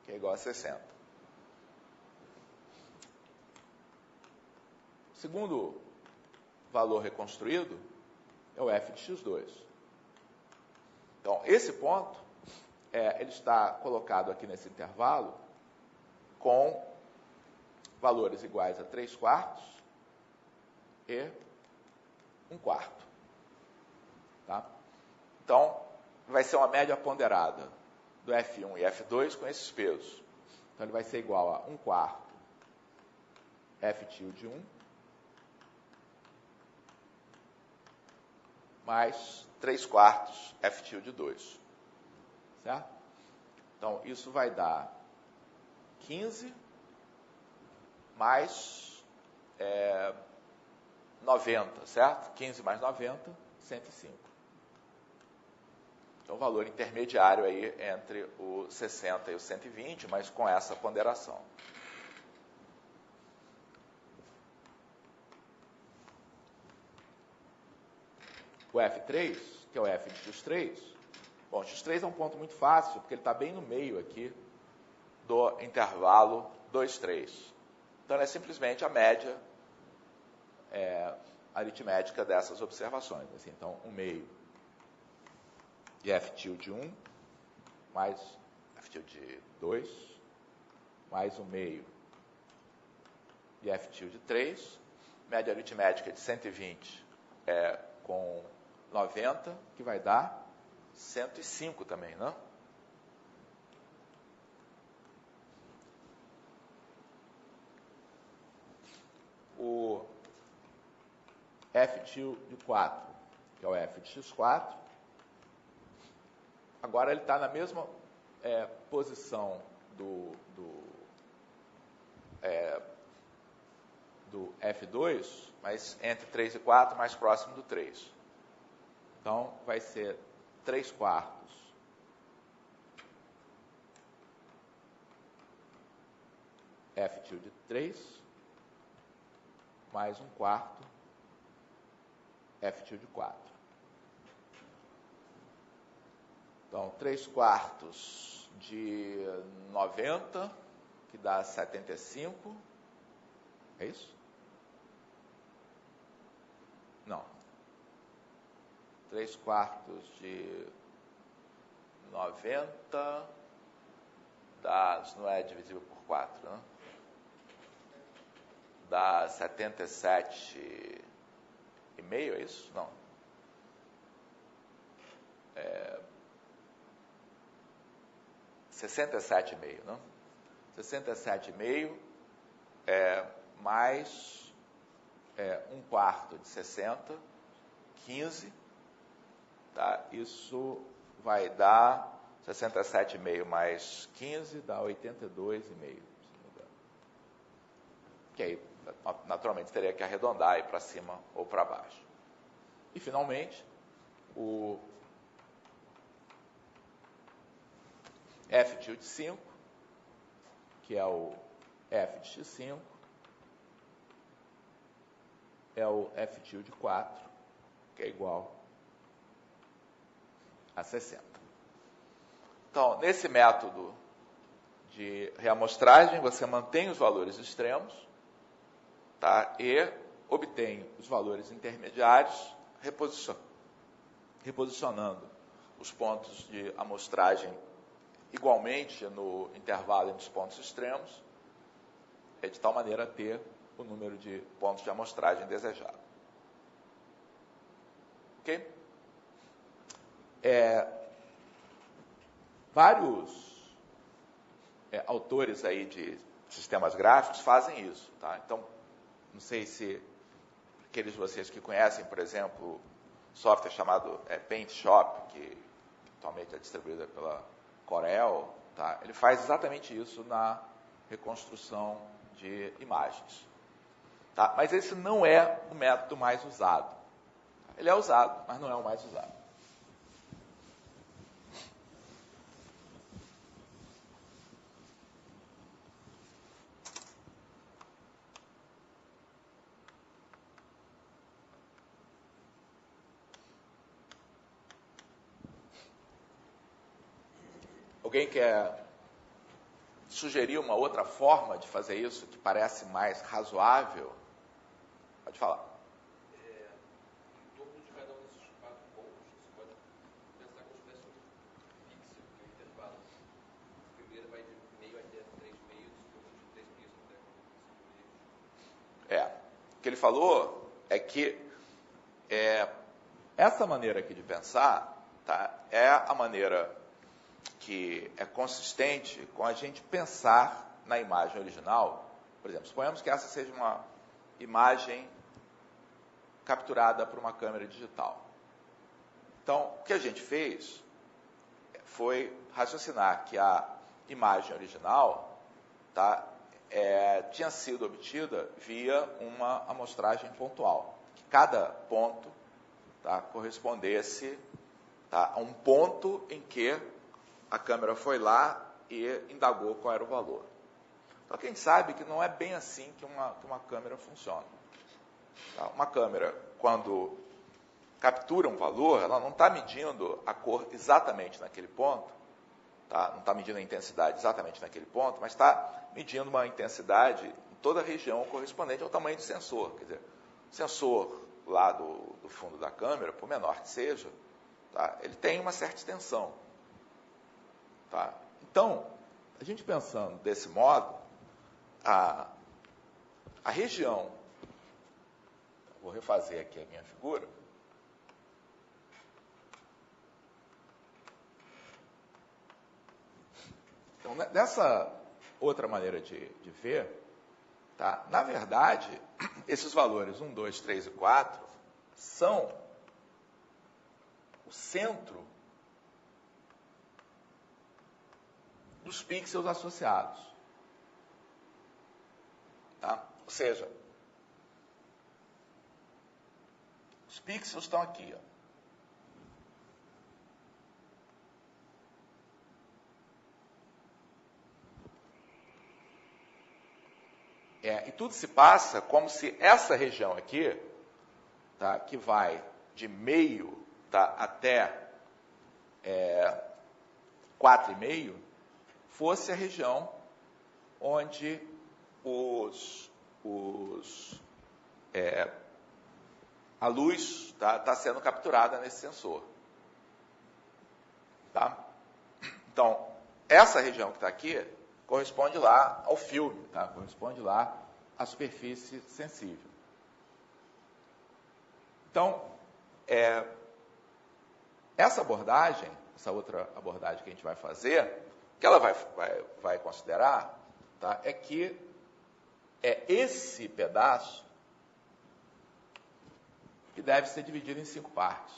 que é igual a 60. O segundo valor reconstruído é o f de x2. Então, esse ponto, ele está colocado aqui nesse intervalo com valores iguais a 3/4 e 1/4. Tá? Então, vai ser uma média ponderada do F1 e F2 com esses pesos. Então, ele vai ser igual a 1/4 F tilde 1 mais 3/4 F tilde 2. Certo? Então, isso vai dar 15 mais 90, certo? 15 mais 90, 105. Então, o valor intermediário aí entre o 60 e o 120, mas com essa ponderação. O F3, que é o F de x3, bom, x3 é um ponto muito fácil, porque ele está bem no meio aqui do intervalo 2, 3. Então, é simplesmente a média aritmética dessas observações. Assim, então, 1/2 de F tilde 1 mais F tilde 2 mais 1/2 de F tilde 3. Média aritmética de 120 com 90, que vai dar 105 também, não? O F tilde 4, que é o F de x4, agora ele está na mesma posição do F2, mas entre 3 e 4, mais próximo do 3. Então, vai ser 3/4 F tilde 3 mais 1/4 F tilde 4. Então, 3/4 de 90, que dá 75. É isso? Não. 3/4 de 90 não é divisível por 4, né? Dá 77,5, é isso? Não. 67,5, não? 67,5 mais 1/4 de 60, 15. Tá? Isso vai dar 67,5 mais 15, dá 82,5, se não me engano. Que aí, naturalmente, teria que arredondar aí para cima ou para baixo. E, finalmente, o F tilde 5, que é o F de x5, é o F tilde 4, que é igual a 60. Então, nesse método de reamostragem, você mantém os valores extremos, tá? E obtém os valores intermediários, reposicionando os pontos de amostragem igualmente no intervalo entre os pontos extremos, de tal maneira a ter o número de pontos de amostragem desejado. Ok? Vários autores aí de sistemas gráficos fazem isso. Tá? Então, não sei se aqueles de vocês que conhecem, por exemplo, software chamado Paint Shop, que atualmente é distribuído pela Corel, tá? Ele faz exatamente isso na reconstrução de imagens. Tá? Mas esse não é o método mais usado. Ele é usado, mas não é o mais usado. Alguém quer sugerir uma outra forma de fazer isso que parece mais razoável? Pode falar. Em torno de cada um desses 4 pontos, você pode pensar como se tivesse um pixel, que é o intervalo. O primeiro vai de meio até 3 meios, o segundo de 3 meios até 5 meios. O que ele falou é que essa maneira aqui de pensar, tá, é a maneira que é consistente com a gente pensar na imagem original. Por exemplo, suponhamos que essa seja uma imagem capturada por uma câmera digital. Então, o que a gente fez foi raciocinar que a imagem original, tá, tinha sido obtida via uma amostragem pontual. Que cada ponto, tá, correspondesse, tá, a um ponto em que a câmera foi lá e indagou qual era o valor. Só que a gente sabe que não é bem assim que uma câmera funciona. Tá? Uma câmera, quando captura um valor, ela não está medindo a cor exatamente naquele ponto, tá? Não está medindo a intensidade exatamente naquele ponto, mas está medindo uma intensidade em toda a região correspondente ao tamanho do sensor. Quer dizer, o sensor lá do fundo da câmera, por menor que seja, tá? Ele tem uma certa extensão. Tá? Então, a gente pensando desse modo, a região, vou refazer aqui a minha figura, então, dessa outra maneira de ver, tá? Na verdade, esses valores 1, 2, 3 e 4 são o centro dos pixels associados. Tá? Ou seja, os pixels estão aqui. Ó. E tudo se passa como se essa região aqui, tá, que vai de meio, tá, até 4,5, fosse a região onde a luz tá sendo capturada nesse sensor. Tá? Então, essa região que está aqui corresponde lá ao filme, tá? Corresponde lá à superfície sensível. Então, essa abordagem, essa outra abordagem que a gente vai fazer, que ela vai considerar, tá, é que esse pedaço que deve ser dividido em 5 partes.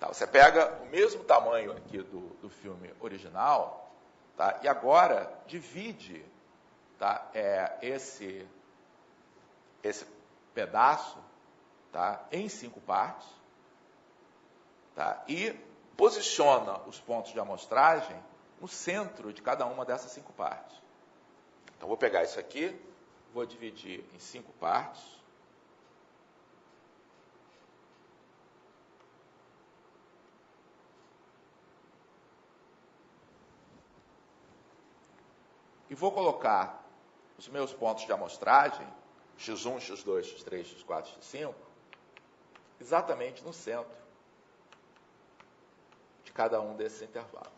Tá, você pega o mesmo tamanho aqui do filme original, tá, e agora divide, tá, esse pedaço, tá, em 5 partes, tá, e posiciona os pontos de amostragem no centro de cada uma dessas 5 partes. Então, vou pegar isso aqui, vou dividir em 5 partes. E vou colocar os meus pontos de amostragem, x1, x2, x3, x4, x5, exatamente no centro de cada um desses intervalos.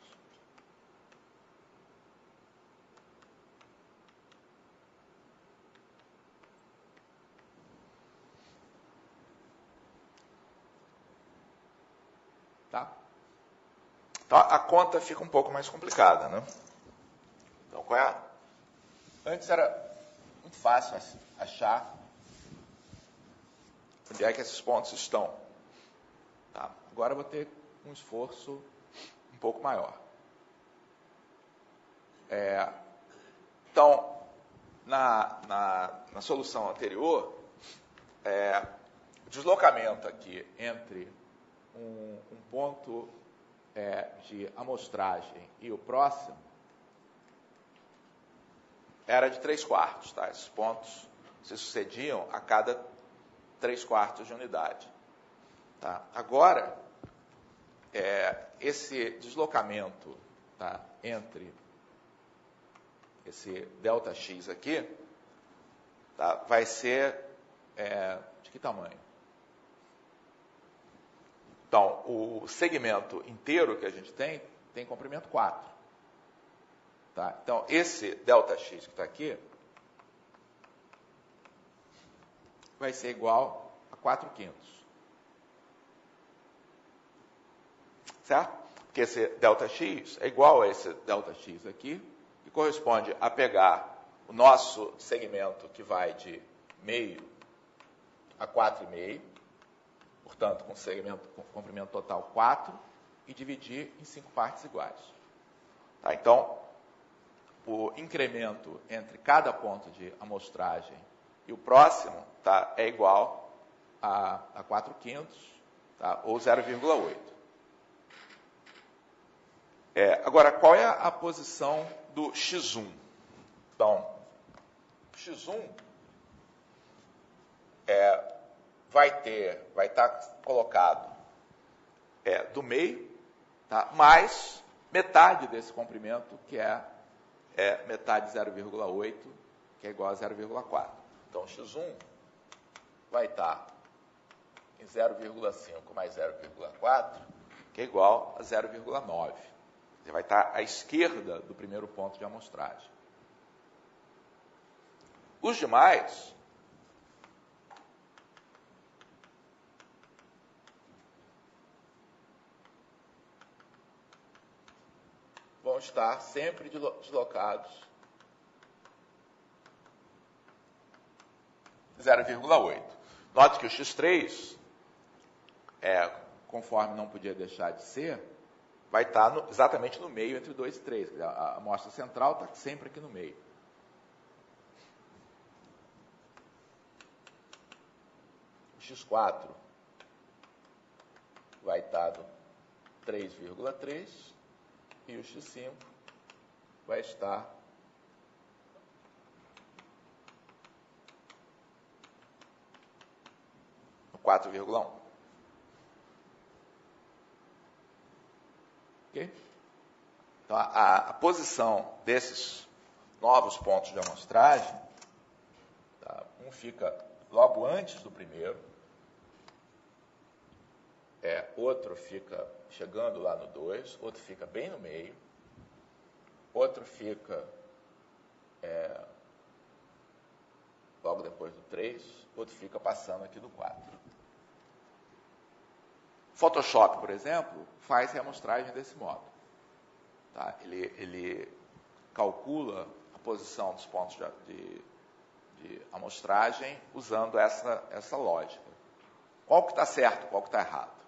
Tá? Então, a conta fica um pouco mais complicada, né? Então, qual é? Antes era muito fácil achar onde é que esses pontos estão. Tá? Agora eu vou ter um esforço um pouco maior. Então, na solução anterior, o deslocamento aqui entre um ponto de amostragem e o próximo era de 3/4, tá? Esses pontos se sucediam a cada 3/4 de unidade. Tá? Agora, esse deslocamento, tá, entre esse ΔX aqui, tá, vai ser de que tamanho? Então, o segmento inteiro que a gente tem comprimento 4. Tá? Então, esse ΔX que está aqui vai ser igual a 4/5. Certo? Porque esse ΔX é igual a esse ΔX aqui, que corresponde a pegar o nosso segmento que vai de meio a 4,5, portanto, com segmento com comprimento total 4, e dividir em 5 partes iguais. Tá? Então, o incremento entre cada ponto de amostragem e o próximo, tá, é igual a 4/5, tá, ou 0,8. Agora, qual é a posição do X1? Então, o X1 vai estar colocado do meio, tá, mais metade desse comprimento, que é metade de 0,8, que é igual a 0,4. Então, X1 vai estar em 0,5 mais 0,4, que é igual a 0,9. Ele vai estar à esquerda do primeiro ponto de amostragem. Os demais vão estar sempre deslocados 0,8. Note que o X3, conforme não podia deixar de ser, vai estar exatamente no meio entre 2 e 3. A amostra central está sempre aqui no meio. O X4 vai estar no 3,3 e o X5 vai estar no 4,1. Okay? Então, a posição desses novos pontos de amostragem, tá, um fica logo antes do primeiro, outro fica chegando lá no 2, outro fica bem no meio, outro fica logo depois do 3, outro fica passando aqui do 4. Photoshop, por exemplo, faz reamostragem desse modo. Tá? Ele calcula a posição dos pontos de amostragem usando essa lógica. Qual que está certo, qual que está errado?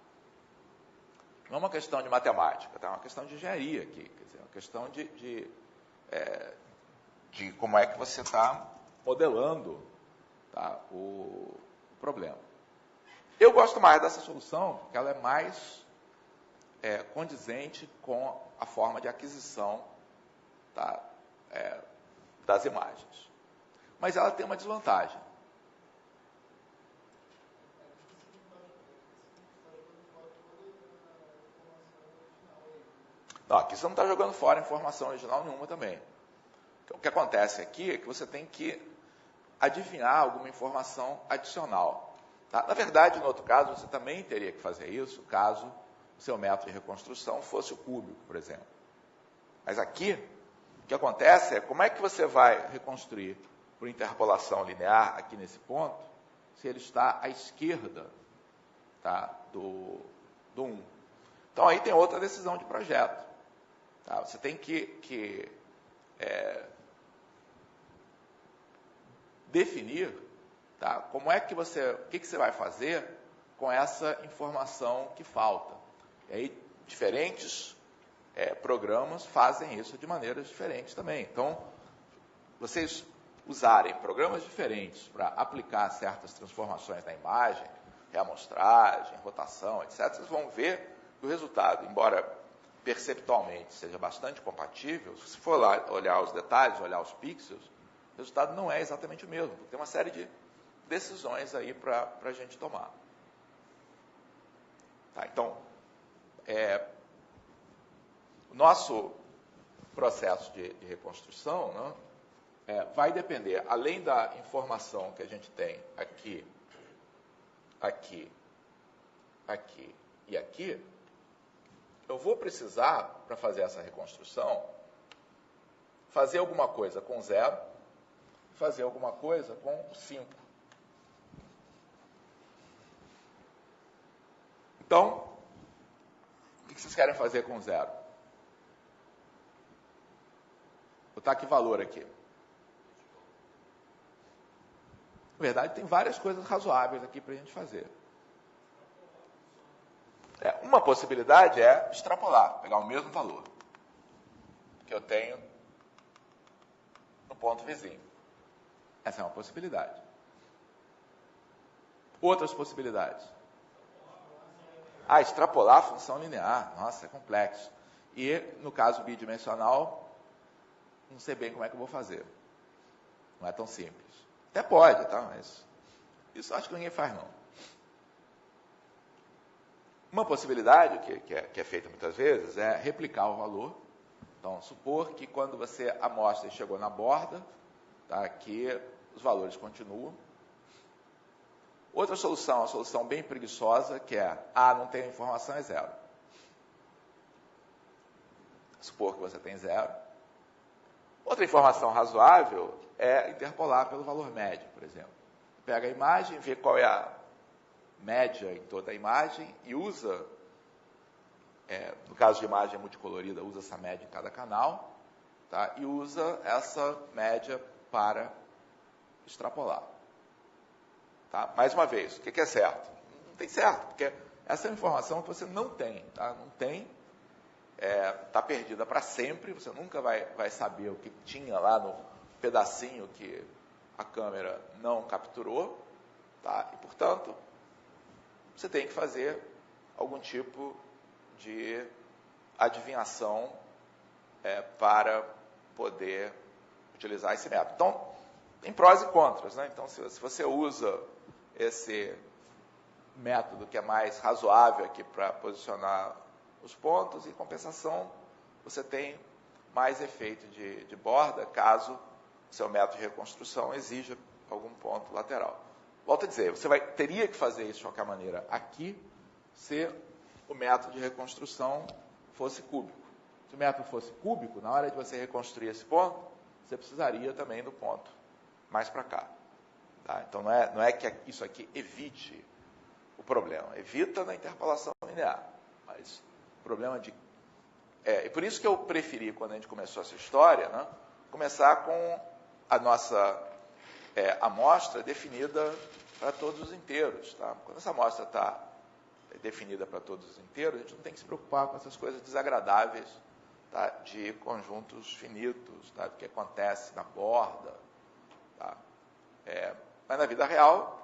Não é uma questão de matemática, tá? É uma questão de engenharia aqui, quer dizer, é uma questão de como é que você está modelando, tá, o problema. Eu gosto mais dessa solução, porque ela é mais condizente com a forma de aquisição, tá, das imagens. Mas ela tem uma desvantagem. Não, aqui você não está jogando fora informação original nenhuma também. O que acontece aqui é que você tem que adivinhar alguma informação adicional. Tá? Na verdade, no outro caso, você também teria que fazer isso, caso o seu método de reconstrução fosse o cúbico, por exemplo. Mas aqui, o que acontece é como é que você vai reconstruir por interpolação linear aqui nesse ponto, se ele está à esquerda, tá, do 1. Então, aí tem outra decisão de projeto. Tá? Você tem que definir, tá, como é que o que você vai fazer com essa informação que falta. E aí, diferentes programas fazem isso de maneiras diferentes também. Então, vocês usarem programas diferentes para aplicar certas transformações na imagem, reamostragem, rotação, etc., vocês vão ver que o resultado, embora perceptualmente seja bastante compatível, se for lá olhar os detalhes, olhar os pixels, o resultado não é exatamente o mesmo, porque tem uma série de decisões aí para a gente tomar. Tá, então, o nosso processo de reconstrução, né, vai depender, além da informação que a gente tem aqui, aqui, aqui e aqui, eu vou precisar, para fazer essa reconstrução, fazer alguma coisa com 0, fazer alguma coisa com 5. Então, o que vocês querem fazer com 0? Vou botar que valor aqui? Na verdade, tem várias coisas razoáveis aqui para a gente fazer. Uma possibilidade é extrapolar, pegar o mesmo valor que eu tenho no ponto vizinho. Essa é uma possibilidade. Outras possibilidades. Extrapolar a função linear. Nossa, é complexo. E, no caso bidimensional, não sei bem como é que eu vou fazer. Não é tão simples. Até pode, tá? Mas isso acho que ninguém faz, não. Uma possibilidade, que é feita muitas vezes, é replicar o valor. Então, supor que quando você amostra e chegou na borda, tá, que os valores continuam. Outra solução, uma solução bem preguiçosa, que é, não tem informação, é 0. Supor que você tem 0. Outra informação razoável é interpolar pelo valor médio, por exemplo. Pega a imagem, vê qual é a média em toda a imagem e usa, no caso de imagem multicolorida, usa essa média em cada canal, tá? E usa essa média para extrapolar. Tá? Mais uma vez, o que é certo? Não tem certo, porque essa é uma informação que você não tem. Tá? Não tem, está perdida para sempre, você nunca vai saber o que tinha lá no pedacinho que a câmera não capturou, tá? E, portanto, você tem que fazer algum tipo de adivinhação para poder utilizar esse método. Então, tem prós e contras, né? Então, se você usa esse método que é mais razoável aqui para posicionar os pontos, em compensação, você tem mais efeito de borda, caso o seu método de reconstrução exija algum ponto lateral. Volto a dizer, você teria que fazer isso de qualquer maneira aqui, se o método de reconstrução fosse cúbico. Se o método fosse cúbico, na hora de você reconstruir esse ponto, você precisaria também do ponto mais para cá. Tá? Então, não é que isso aqui evite o problema. Evita na interpolação linear. Mas o problema e por isso que eu preferi, quando a gente começou essa história, né, começar com a nossa amostra definida para todos os inteiros. Tá? Quando essa amostra está definida para todos os inteiros, a gente não tem que se preocupar com essas coisas desagradáveis, tá, de conjuntos finitos, tá, do que acontece na borda. Tá? Mas na vida real,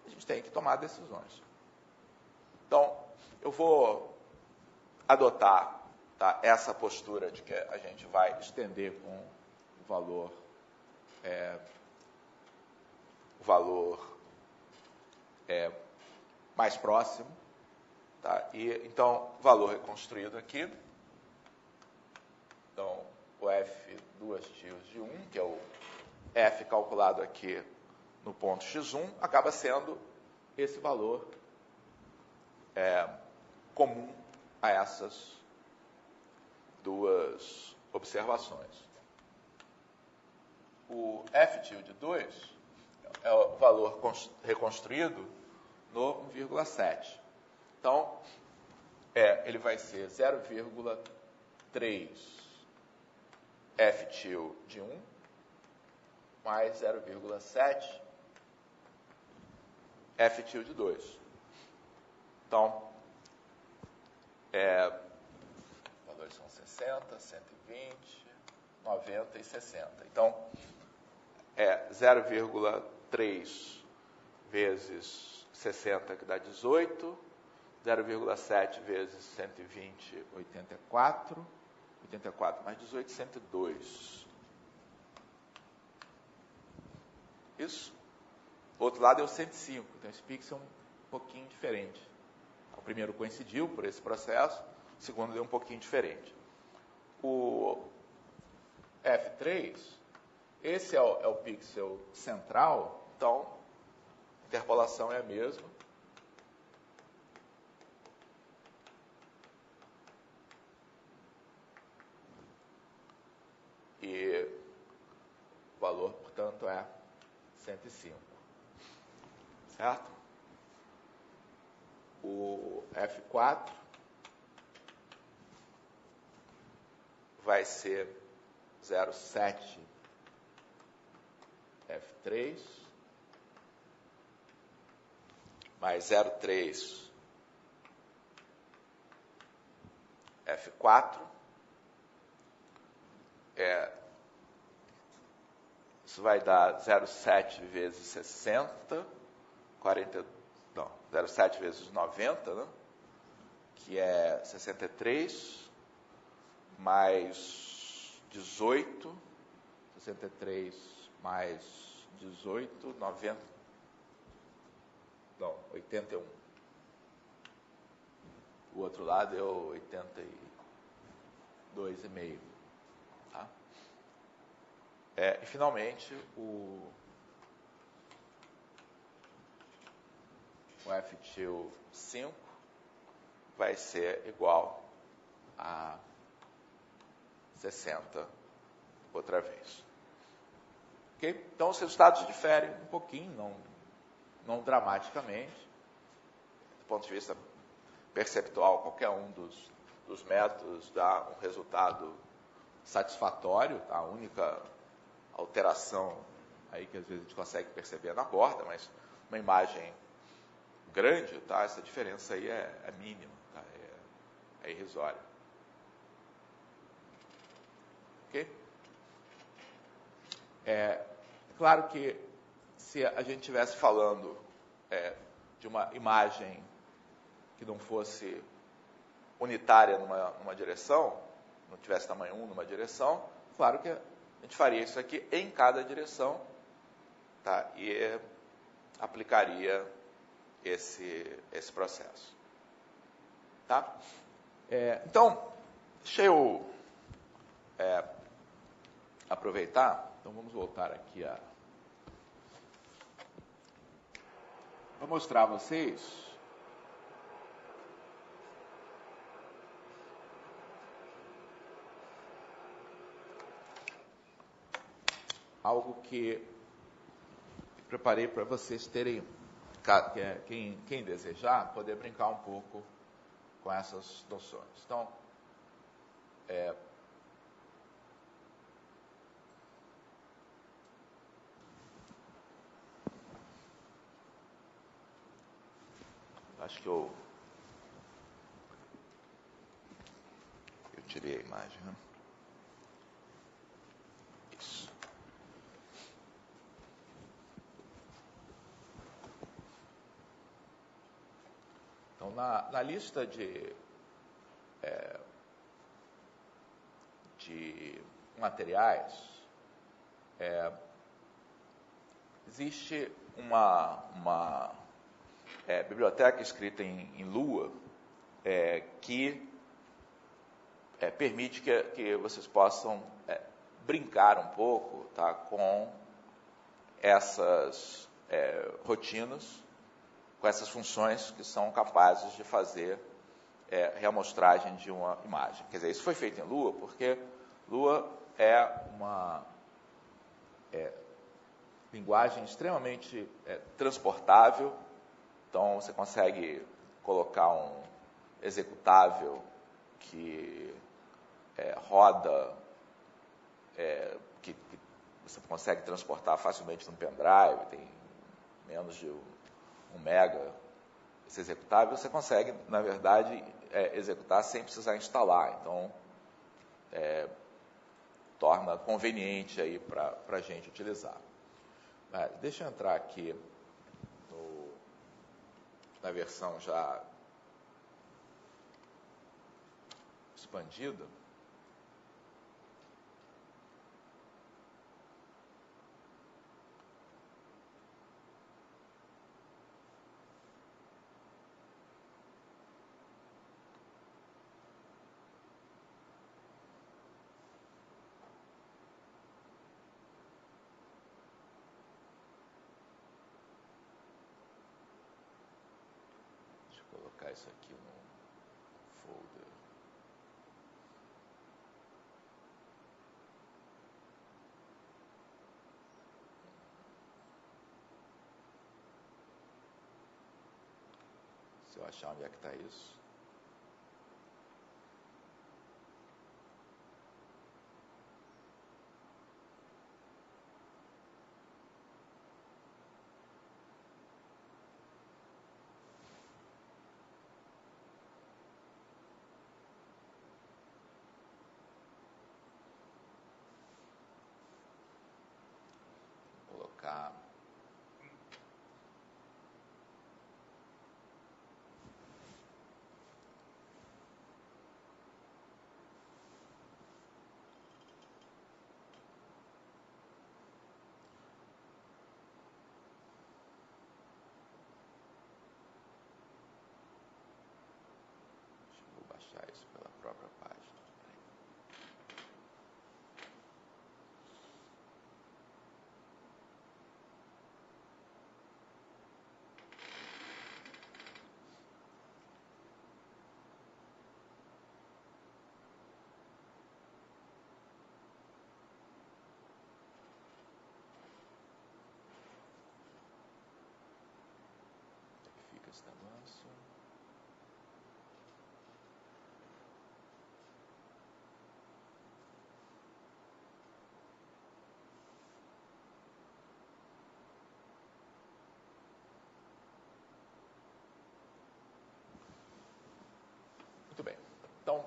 a gente tem que tomar decisões. Então, eu vou adotar, tá, essa postura de que a gente vai estender com o valor mais próximo. Tá? E, então, valor reconstruído aqui. Então, o F2 tios de 1, que é o F calculado aqui no ponto x1, acaba sendo esse valor comum a essas duas observações. O F tilde 2 é o valor reconstruído no 1,7. Então, ele vai ser 0,3 F-til de 1 mais 0,7 F-til de 2. Então, os valores são 60, 120, 90 e 60. Então, 0,3 vezes 60, que dá 18, 0,7 vezes 120, 84, 84 mais 18, 102. Isso. O outro lado é o 105, então esse pixel é um pouquinho diferente. O primeiro coincidiu por esse processo, o segundo deu um pouquinho diferente. O F3, esse é o pixel central, então a interpolação é a mesma. E o valor, portanto, é 105. Certo? O F4 vai ser 0,7 F3 mais 0,3 F4. Isso vai dar 0,7 vezes 60, 0,7 vezes 90, né? Que é 63, mais 18, 63 mais 18, 90, 81. O outro lado é o 82,5. Tá? E, finalmente, o F-til 5 vai ser igual a 60 outra vez. Okay? Então, os resultados diferem um pouquinho, não dramaticamente. Do ponto de vista perceptual, qualquer um dos métodos dá um resultado satisfatório. Tá? A única alteração aí que às vezes a gente consegue perceber na borda, mas uma imagem grande, tá? Essa diferença aí é mínima, tá? É irrisória. Ok? Claro que se a gente estivesse falando de uma imagem que não fosse unitária numa direção, não tivesse tamanho 1 numa direção, claro que a gente faria isso aqui em cada direção, tá? E aplicaria esse processo. Tá? Então, deixa eu aproveitar. Então, vamos voltar aqui para mostrar a vocês algo que preparei para vocês terem, quem desejar, poder brincar um pouco com essas noções. Então, acho que eu tirei a imagem, né? Isso. Então, na lista de materiais, existe uma biblioteca escrita em Lua que permite que vocês possam brincar um pouco, tá, com essas rotinas, com essas funções que são capazes de fazer reamostragem de uma imagem. Quer dizer, isso foi feito em Lua porque Lua é uma linguagem extremamente transportável. Então, você consegue colocar um executável que roda, que você consegue transportar facilmente num pendrive, tem menos de 1 mega esse executável, você consegue, na verdade, executar sem precisar instalar. Então, torna conveniente aí para a gente utilizar. Deixa eu entrar aqui na versão já expandida. Colocar isso aqui no folder. Se eu achar onde é que está isso. Colocar. Vou baixar isso pela própria página. Fica esse avanço. Muito bem. Então,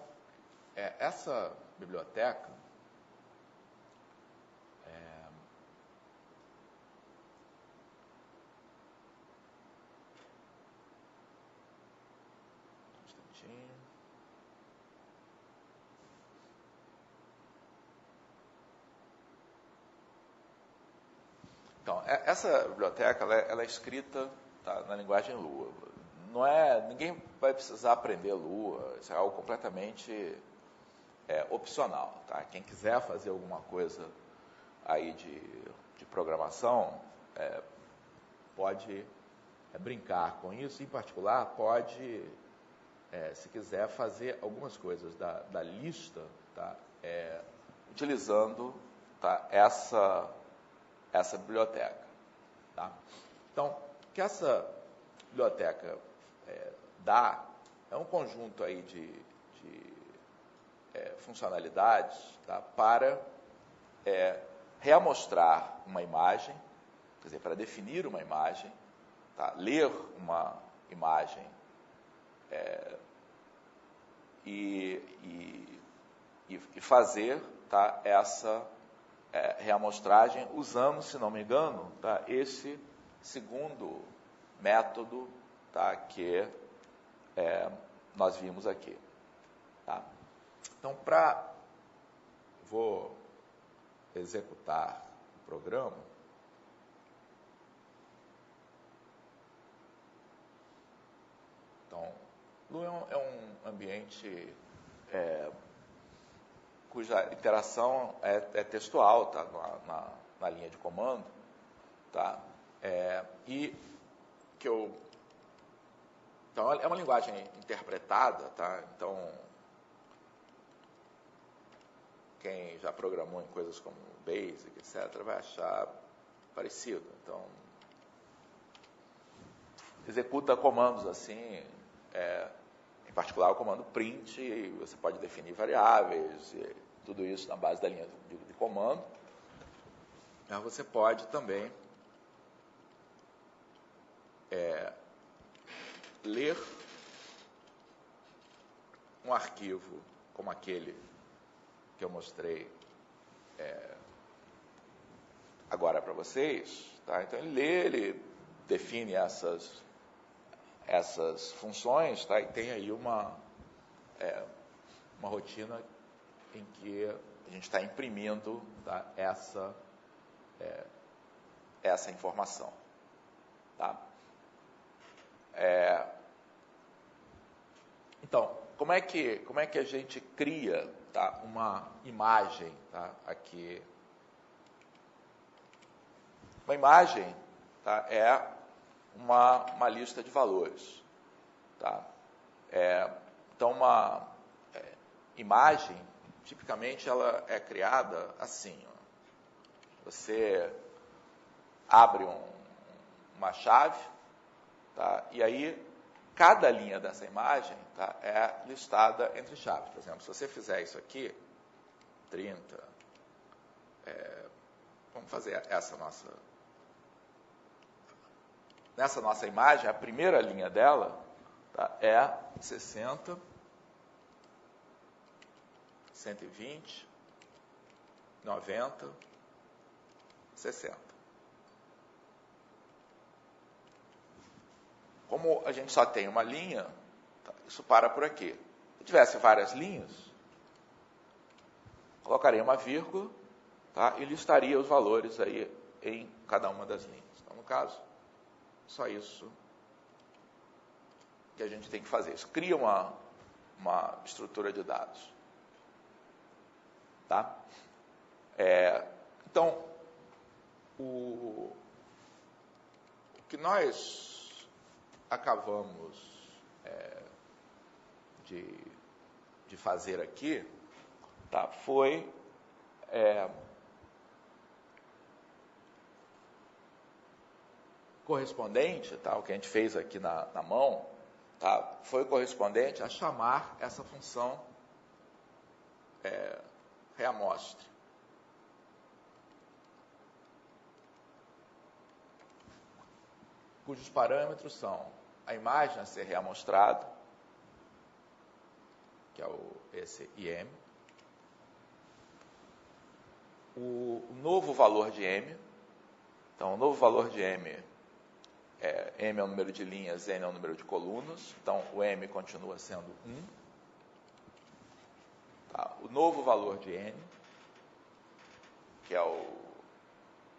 essa biblioteca um instantinho. Então, essa biblioteca ela é escrita, tá, na linguagem Lua. Ninguém vai precisar aprender Lua, isso é algo completamente opcional. Tá? Quem quiser fazer alguma coisa aí de programação, pode brincar com isso. Em particular, pode, se quiser, fazer algumas coisas da lista, tá? Utilizando, tá, essa biblioteca. Tá? Então, o que essa biblioteca dá é um conjunto aí de funcionalidades, tá, para reamostrar uma imagem, quer dizer, para definir uma imagem, tá, ler uma imagem e fazer, tá, essa reamostragem usando, se não me engano, tá, esse segundo método, tá, que nós vimos aqui. Tá? Então, vou executar o programa. Então, Lua é um ambiente cuja interação é textual, tá, na linha de comando, tá? Então, é uma linguagem interpretada, tá? Então, quem já programou em coisas como Basic, etc., vai achar parecido. Então, executa comandos assim, particular o comando print, e você pode definir variáveis, e tudo isso na base da linha de comando. Mas você pode também ler um arquivo como aquele que eu mostrei agora para vocês. Tá? Então, ele lê, ele define essas funções, tá? E tem aí uma rotina em que a gente está imprimindo, tá, essa informação. Tá? Então, como é que a gente cria, tá, uma imagem, tá, aqui? Uma imagem, tá, é uma lista de valores. Tá? Então, uma imagem, tipicamente, ela é criada assim. Ó. Você abre uma chave, tá? E aí cada linha dessa imagem, tá, é listada entre chaves. Por exemplo, se você fizer isso aqui, 30, vamos fazer nessa nossa imagem, a primeira linha dela, tá, é 60, 120, 90, 60. Como a gente só tem uma linha, tá, isso para por aqui. Se tivesse várias linhas, colocaria uma vírgula, tá, e listaria os valores aí em cada uma das linhas. Então, no caso, só isso que a gente tem que fazer. Isso cria uma estrutura de dados. Tá? Então, o que nós acabamos de fazer aqui, tá, foi correspondente, tá, o que a gente fez aqui na mão, tá, foi correspondente a chamar essa função reamostre. Cujos parâmetros são a imagem a ser reamostrada, que é esse IM, o novo valor de M. Então, o novo valor de M M é o número de linhas, N é o número de colunas. Então, o M continua sendo 1. Tá? O novo valor de N, que é o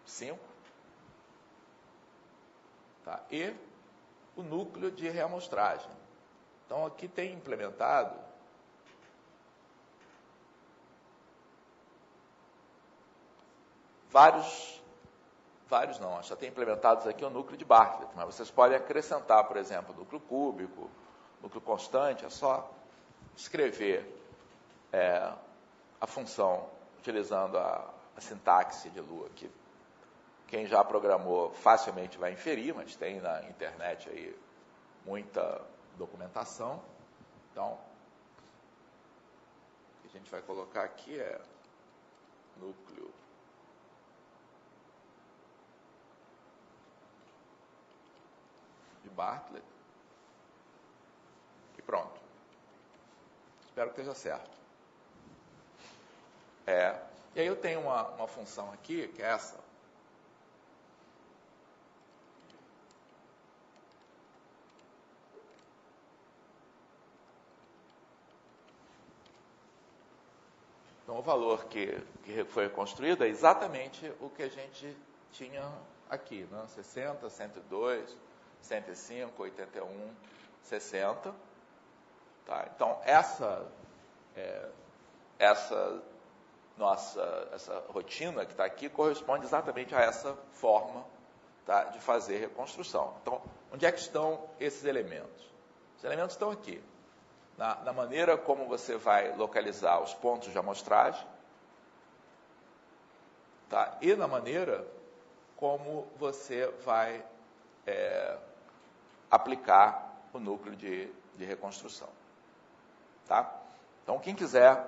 5. Tá? E o núcleo de reamostragem. Então, aqui tem implementado vários não, já tem implementados aqui o núcleo de Bartlett, mas vocês podem acrescentar, por exemplo, núcleo cúbico, núcleo constante, é só escrever a função utilizando a sintaxe de Lua, que quem já programou facilmente vai inferir, mas tem na internet aí muita documentação. Então, o que a gente vai colocar aqui é núcleo de Bartlett. E pronto. Espero que esteja certo. E aí eu tenho uma função aqui, que é essa. Então, o valor que foi reconstruído é exatamente o que a gente tinha aqui, né? 60, 102, 105, 81, 60. Tá? Então, essa rotina que está aqui corresponde exatamente a essa forma, tá, de fazer reconstrução. Então, onde é que estão esses elementos? Os elementos estão aqui. Na maneira como você vai localizar os pontos de amostragem, tá? E na maneira como você vai aplicar o núcleo de reconstrução. tá? Então, quem quiser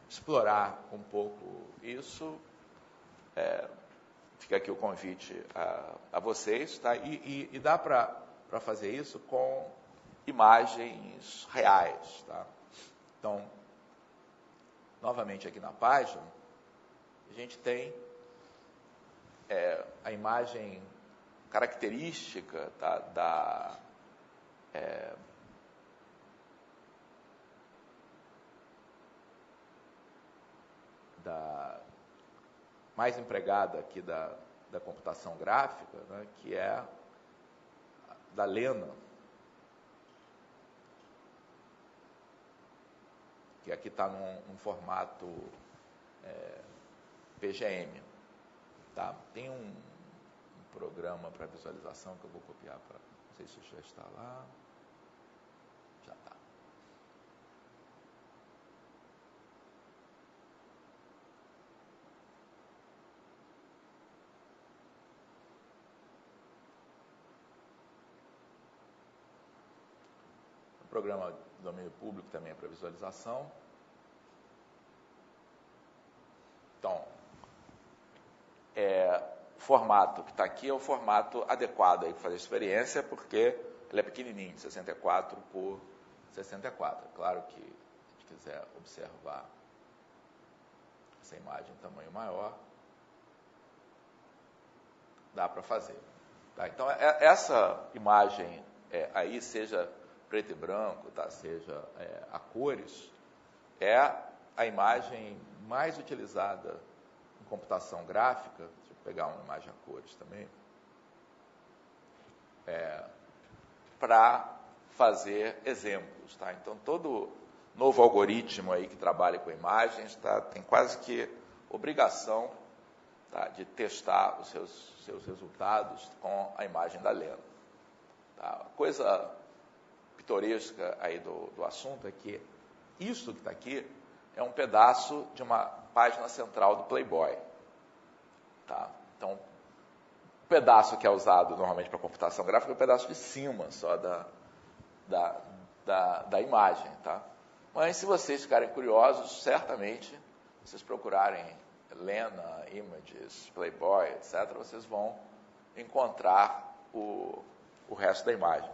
explorar um pouco isso, fica aqui o convite a vocês, tá? E dá para fazer isso com imagens reais, tá? Então, novamente aqui na página, a gente tem a imagem característica, tá, da mais empregada aqui da computação gráfica, né, que é da Lena, que aqui está num formato PGM. Tá? Tem um programa para visualização que eu vou copiar para... Não sei se já está lá. Já está. O programa de domínio público também é para visualização. Então, o formato que está aqui é o formato adequado para fazer a experiência, porque ele é pequenininho, 64 por 64. Claro que, se a gente quiser observar essa imagem em tamanho maior, dá para fazer. Tá? Então, essa imagem aí, seja preto e branco, tá? Seja a cores, é a imagem mais utilizada em computação gráfica. Deixa eu pegar uma imagem a cores também, para fazer exemplos, tá? Então, todo novo algoritmo aí que trabalha com imagens, tá, tem quase que obrigação, tá, de testar os seus resultados com a imagem da Lena. Tá? A coisa pitoresca aí do assunto é que isso que está aqui é um pedaço de uma página central do Playboy. Tá? Então, o pedaço que é usado normalmente para computação gráfica é o pedaço de cima só da imagem. Tá? Mas, se vocês ficarem curiosos, certamente, se vocês procurarem Lena, Images, Playboy, etc., vocês vão encontrar o resto da imagem.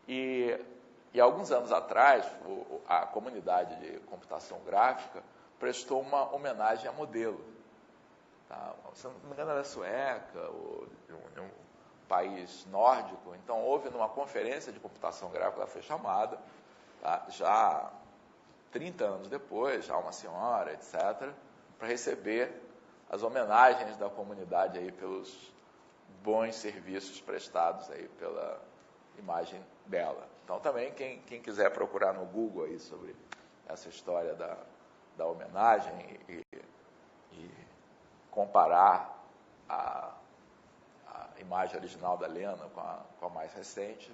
E alguns anos atrás, a comunidade de computação gráfica prestou uma homenagem a modelo. Tá? Se não me engano, era sueca, ou de um país nórdico. Então, houve numa conferência de computação gráfica, ela foi chamada, tá? Já 30 anos depois, já uma senhora, etc., para receber as homenagens da comunidade aí pelos bons serviços prestados aí pela imagem dela. Então, também, quem quiser procurar no Google aí sobre essa história da homenagem e comparar a imagem original da Lena com a mais recente,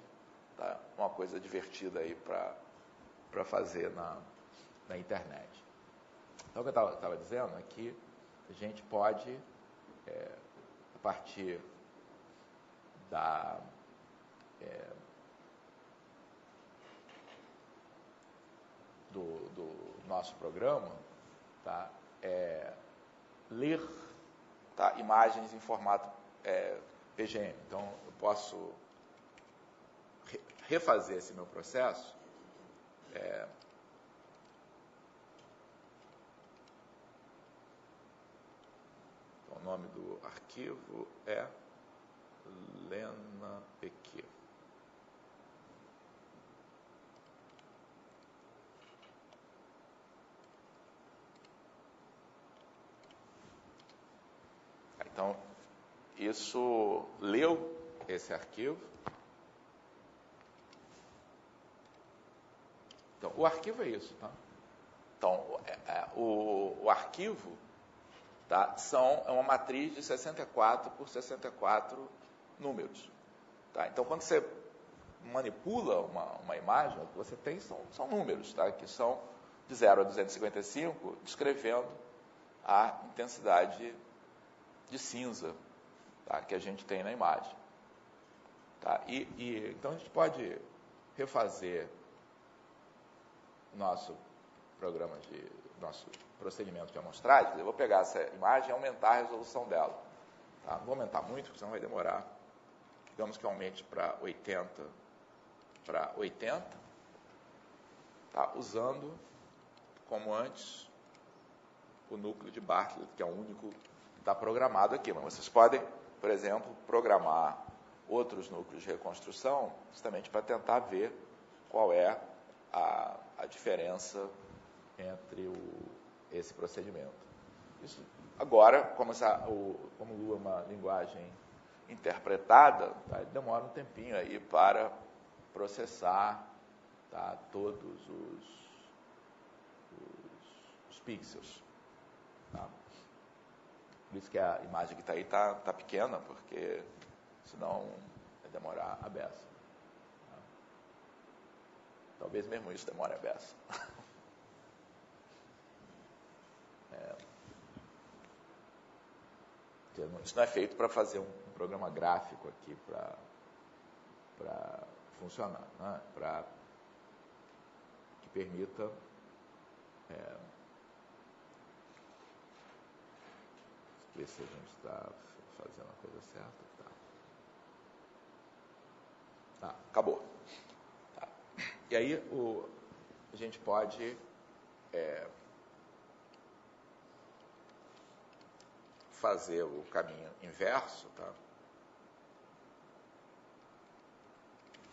tá? Uma coisa divertida aí para fazer na internet. Então, o que eu estava dizendo é que a gente pode, a partir do nosso programa, tá? Ler, tá? Imagens em formato PGM. Então, eu posso refazer esse meu processo. Então, o nome do arquivo é LenaPQ. Então, isso leu esse arquivo. Então, o arquivo é isso, tá? Então, o arquivo, tá, é uma matriz de 64 por 64 números. Tá? Então, quando você manipula uma imagem, o que você tem são números, tá? Que são de 0 a 255, descrevendo a intensidade de cinza, tá, que a gente tem na imagem. Tá? Então, a gente pode refazer nosso nosso procedimento de amostragem, eu vou pegar essa imagem e aumentar a resolução dela. Tá? Não vou aumentar muito, porque senão vai demorar. Digamos que aumente para 80 para 80, tá? Usando, como antes, o núcleo de Bartlett, que é o único que está programado aqui. Mas vocês podem, por exemplo, programar outros núcleos de reconstrução, justamente para tentar ver qual é a diferença entre esse procedimento. Isso, agora, como o Lua é uma linguagem interpretada, tá, demora um tempinho aí para processar, tá, todos os pixels. Tá? Por isso que a imagem que está aí está pequena, porque senão vai demorar a beça. Tá? Talvez mesmo isso demore a beça. Isso não é feito para fazer um programa gráfico aqui para funcionar, né? Para que permita ver se a gente está fazendo a coisa certa. Tá, acabou. Tá. E aí a gente pode fazer o caminho inverso, tá?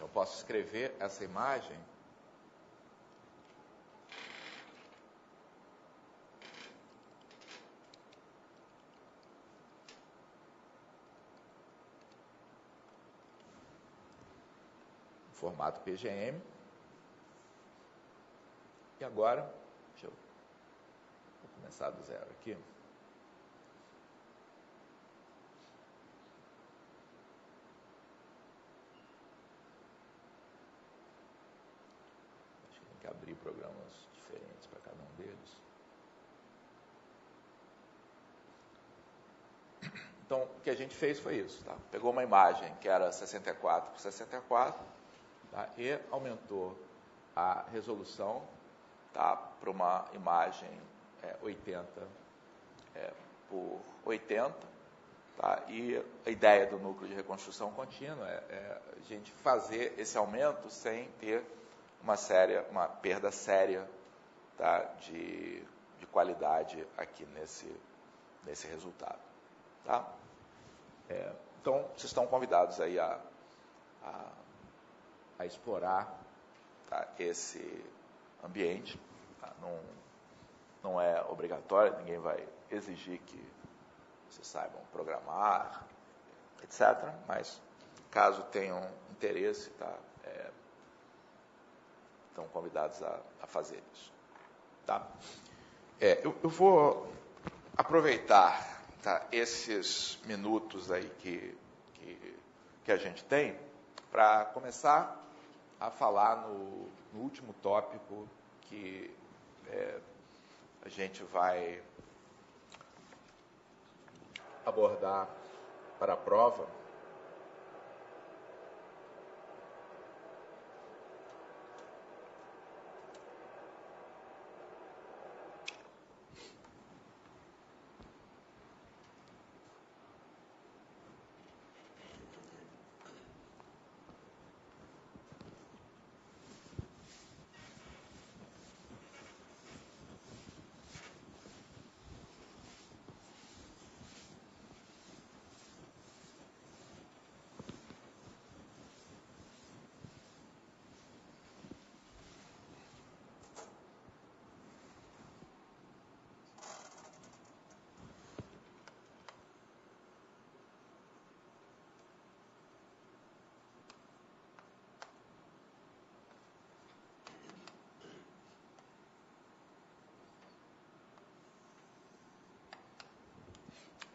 Eu posso escrever essa imagem em formato PGM. E agora, vou começar do zero aqui. Que abrir programas diferentes para cada um deles. Então, o que a gente fez foi isso. Tá? Pegou uma imagem que era 64 por 64, tá? E aumentou a resolução, tá? Para uma imagem 80 por 80. Tá? E a ideia do núcleo de reconstrução contínua é a gente fazer esse aumento sem ter uma perda séria, tá, de qualidade aqui nesse resultado. Tá? Então, vocês estão convidados aí a explorar, tá, esse ambiente. Tá? Não é obrigatório, ninguém vai exigir que vocês saibam programar, etc. Mas, caso tenham interesse, tá, estão convidados a fazer isso. Tá? Eu vou aproveitar, tá, esses minutos aí que a gente tem para começar a falar no último tópico que a gente vai abordar para a prova.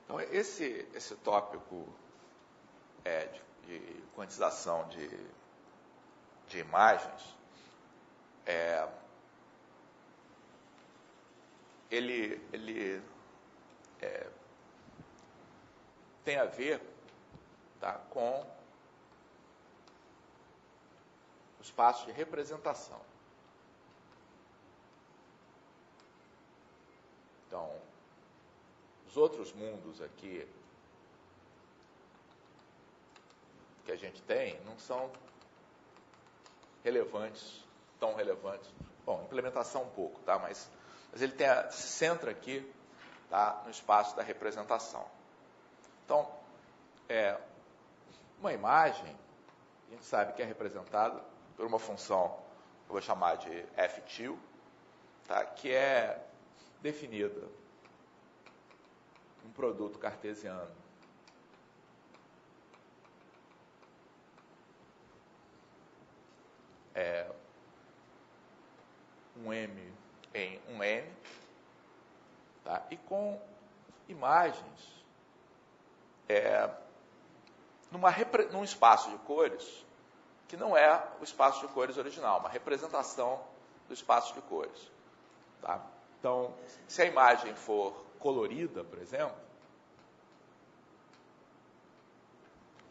Então, esse tópico de quantização de imagens, ele tem a ver, tá, com os passos de representação. os outros mundos aqui que a gente tem não são relevantes, tão relevantes. Bom, implementação um pouco, tá? Mas ele se centra aqui, tá? No espaço da representação. Então, uma imagem, a gente sabe que é representada por uma função que eu vou chamar de f-til, tá? Que é definida um produto cartesiano um M em um N, tá? E com imagens num espaço de cores que não é o espaço de cores original, uma representação do espaço de cores. Tá? Então, se a imagem for colorida, por exemplo,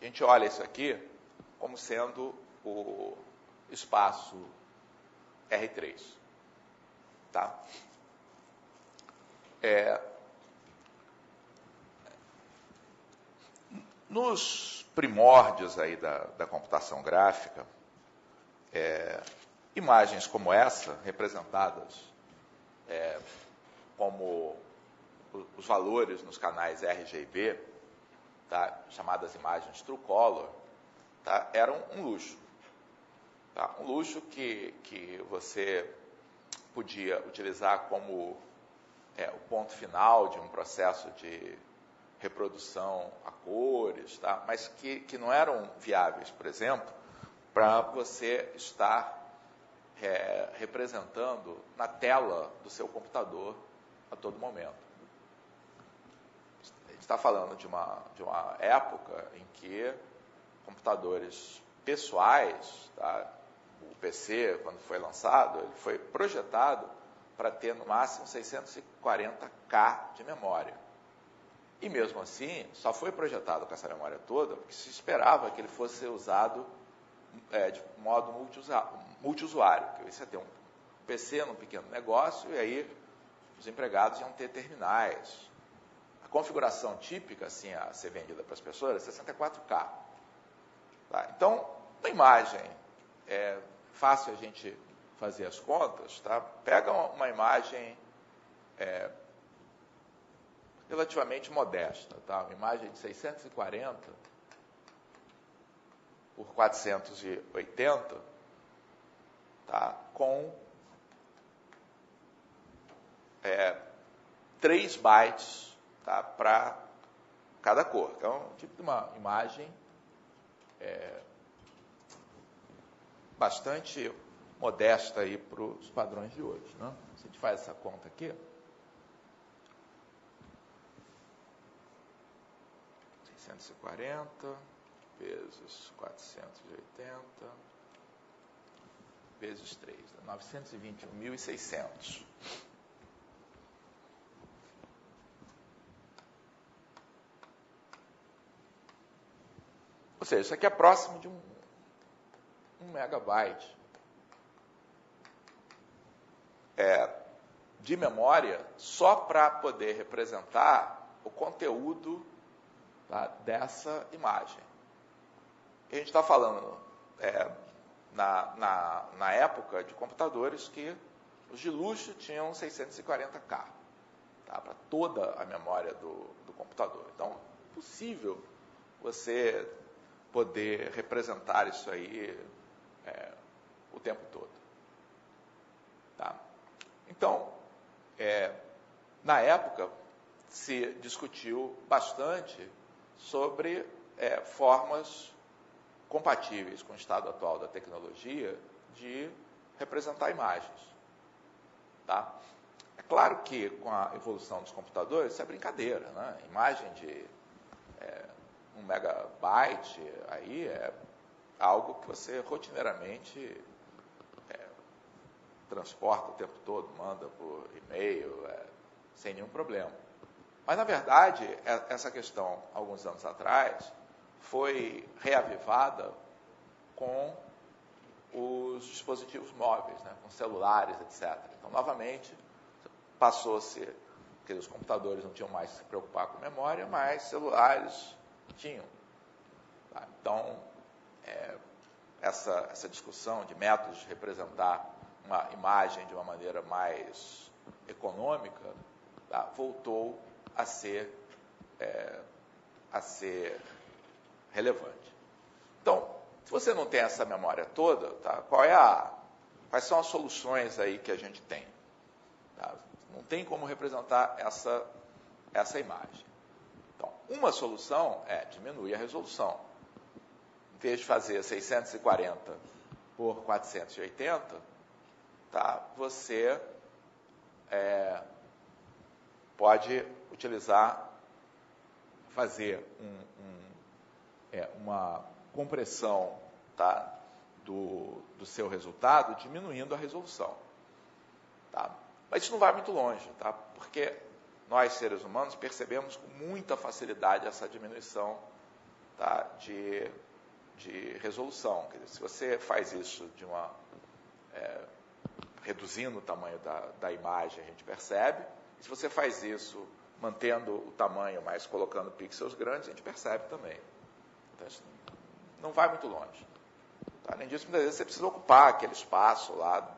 a gente olha isso aqui como sendo o espaço R3. Tá? Nos primórdios aí da computação gráfica, imagens como essa, representadas como os valores nos canais RGB, tá? Chamadas imagens True Color, tá? Eram um luxo. Tá? Um luxo que você podia utilizar como o ponto final de um processo de reprodução a cores, tá? Mas que não eram viáveis, por exemplo, para você estar representando na tela do seu computador a todo momento. A gente está falando de uma época em que computadores pessoais, tá? O PC, quando foi lançado, ele foi projetado para ter no máximo 640K de memória. E mesmo assim, só foi projetado com essa memória toda porque se esperava que ele fosse ser usado de modo multiusuário. Que você ia ter um PC num pequeno negócio e aí os empregados iam ter terminais. A configuração típica, assim, a ser vendida para as pessoas, é 64K. Tá? Então, uma imagem é fácil a gente fazer as contas, tá? Pega uma imagem relativamente modesta, tá? Uma imagem de 640 por 480, tá? Com 3 bytes, tá? Para cada cor. Então, um tipo de uma imagem bastante modesta aí para os padrões de hoje, né? Se a gente faz essa conta aqui, 640 vezes 480 vezes 3, 921.600. Ou seja, isso aqui é próximo de um megabyte de memória só para poder representar o conteúdo, tá, dessa imagem. E a gente está falando na época de computadores que os de luxo tinham 640K, tá, para toda a memória do computador. Então, é possível você poder representar isso aí o tempo todo. Tá? Então, na época, se discutiu bastante sobre formas compatíveis com o estado atual da tecnologia de representar imagens. Tá? É claro que com a evolução dos computadores, isso é brincadeira, né? Imagem de 1 megabyte aí é algo que você rotineiramente transporta o tempo todo, manda por e-mail, sem nenhum problema. Mas, na verdade, essa questão, alguns anos atrás, foi reavivada com os dispositivos móveis, né, com celulares, etc. Então, novamente, passou-se porque os computadores não tinham mais que se preocupar com memória, mas celulares tinham. Tá? Então, essa discussão de métodos de representar uma imagem de uma maneira mais econômica, tá? Voltou a ser relevante. Então, se você não tem essa memória toda, tá? Quais são as soluções aí que a gente tem? Tá? Não tem como representar essa imagem. Então, uma solução é diminuir a resolução. Em vez de fazer 640 por 480, tá? Você pode fazer uma compressão, tá? do seu resultado, diminuindo a resolução. Tá? Mas isso não vai muito longe, tá? Porque nós, seres humanos, percebemos com muita facilidade essa diminuição, tá? de resolução. Quer dizer, se você faz isso reduzindo o tamanho da imagem, a gente percebe. E se você faz isso mantendo o tamanho, mas colocando pixels grandes, a gente percebe também. Então, isso não vai muito longe. Tá? Além disso, muitas vezes você precisa ocupar aquele espaço lá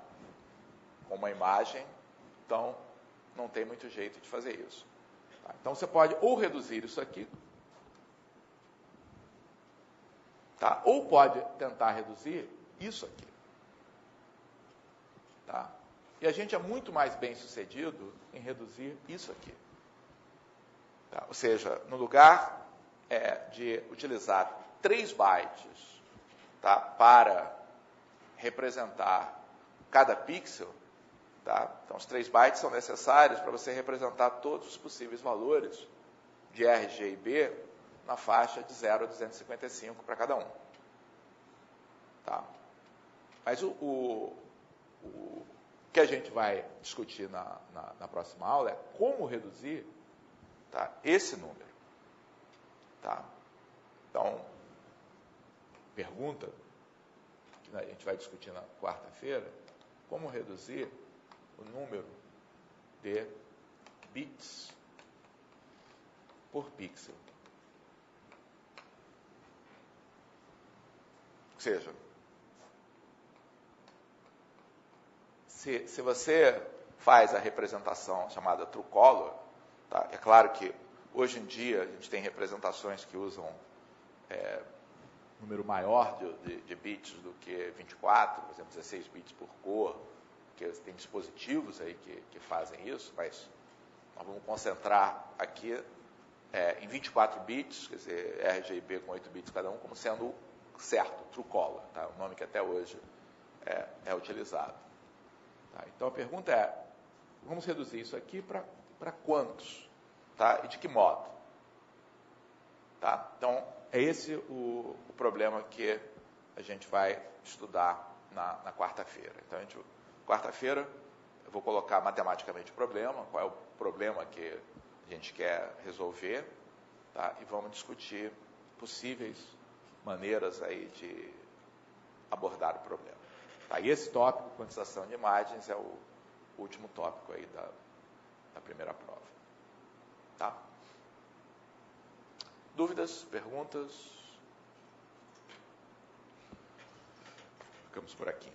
com uma imagem, então não tem muito jeito de fazer isso. Tá? Então, você pode ou reduzir isso aqui, tá? Ou pode tentar reduzir isso aqui. Tá? E a gente é muito mais bem sucedido em reduzir isso aqui. Tá? Ou seja, no lugar de utilizar 3 bytes, tá? Para representar cada pixel, tá? Então os 3 bytes são necessários para você representar todos os possíveis valores de R, G e B na faixa de 0 a 255 para cada um. Tá? Mas o que a gente vai discutir na próxima aula é como reduzir, tá? Esse número. Tá? Então, pergunta que a gente vai discutir na quarta-feira, como reduzir o número de bits por pixel. Ou seja, se você faz a representação chamada true color, tá? É claro que hoje em dia a gente tem representações que usam número maior de bits do que 24, por exemplo, 16 bits por cor, porque tem dispositivos aí que fazem isso, mas nós vamos concentrar aqui em 24 bits, quer dizer, RGB com 8 bits cada um, como sendo certo, true color, tá? O nome que até hoje é utilizado. Tá? Então a pergunta é, vamos reduzir isso aqui para quantos? Tá? E de que modo? Tá? Então, é esse o problema que a gente vai estudar na quarta-feira. Então, quarta-feira, eu vou colocar matematicamente o problema, qual é o problema que a gente quer resolver, tá? E vamos discutir possíveis maneiras aí de abordar o problema. Tá? E esse tópico, quantização de imagens, é o último tópico aí da primeira prova. Tá? Dúvidas? Perguntas? Ficamos por aqui.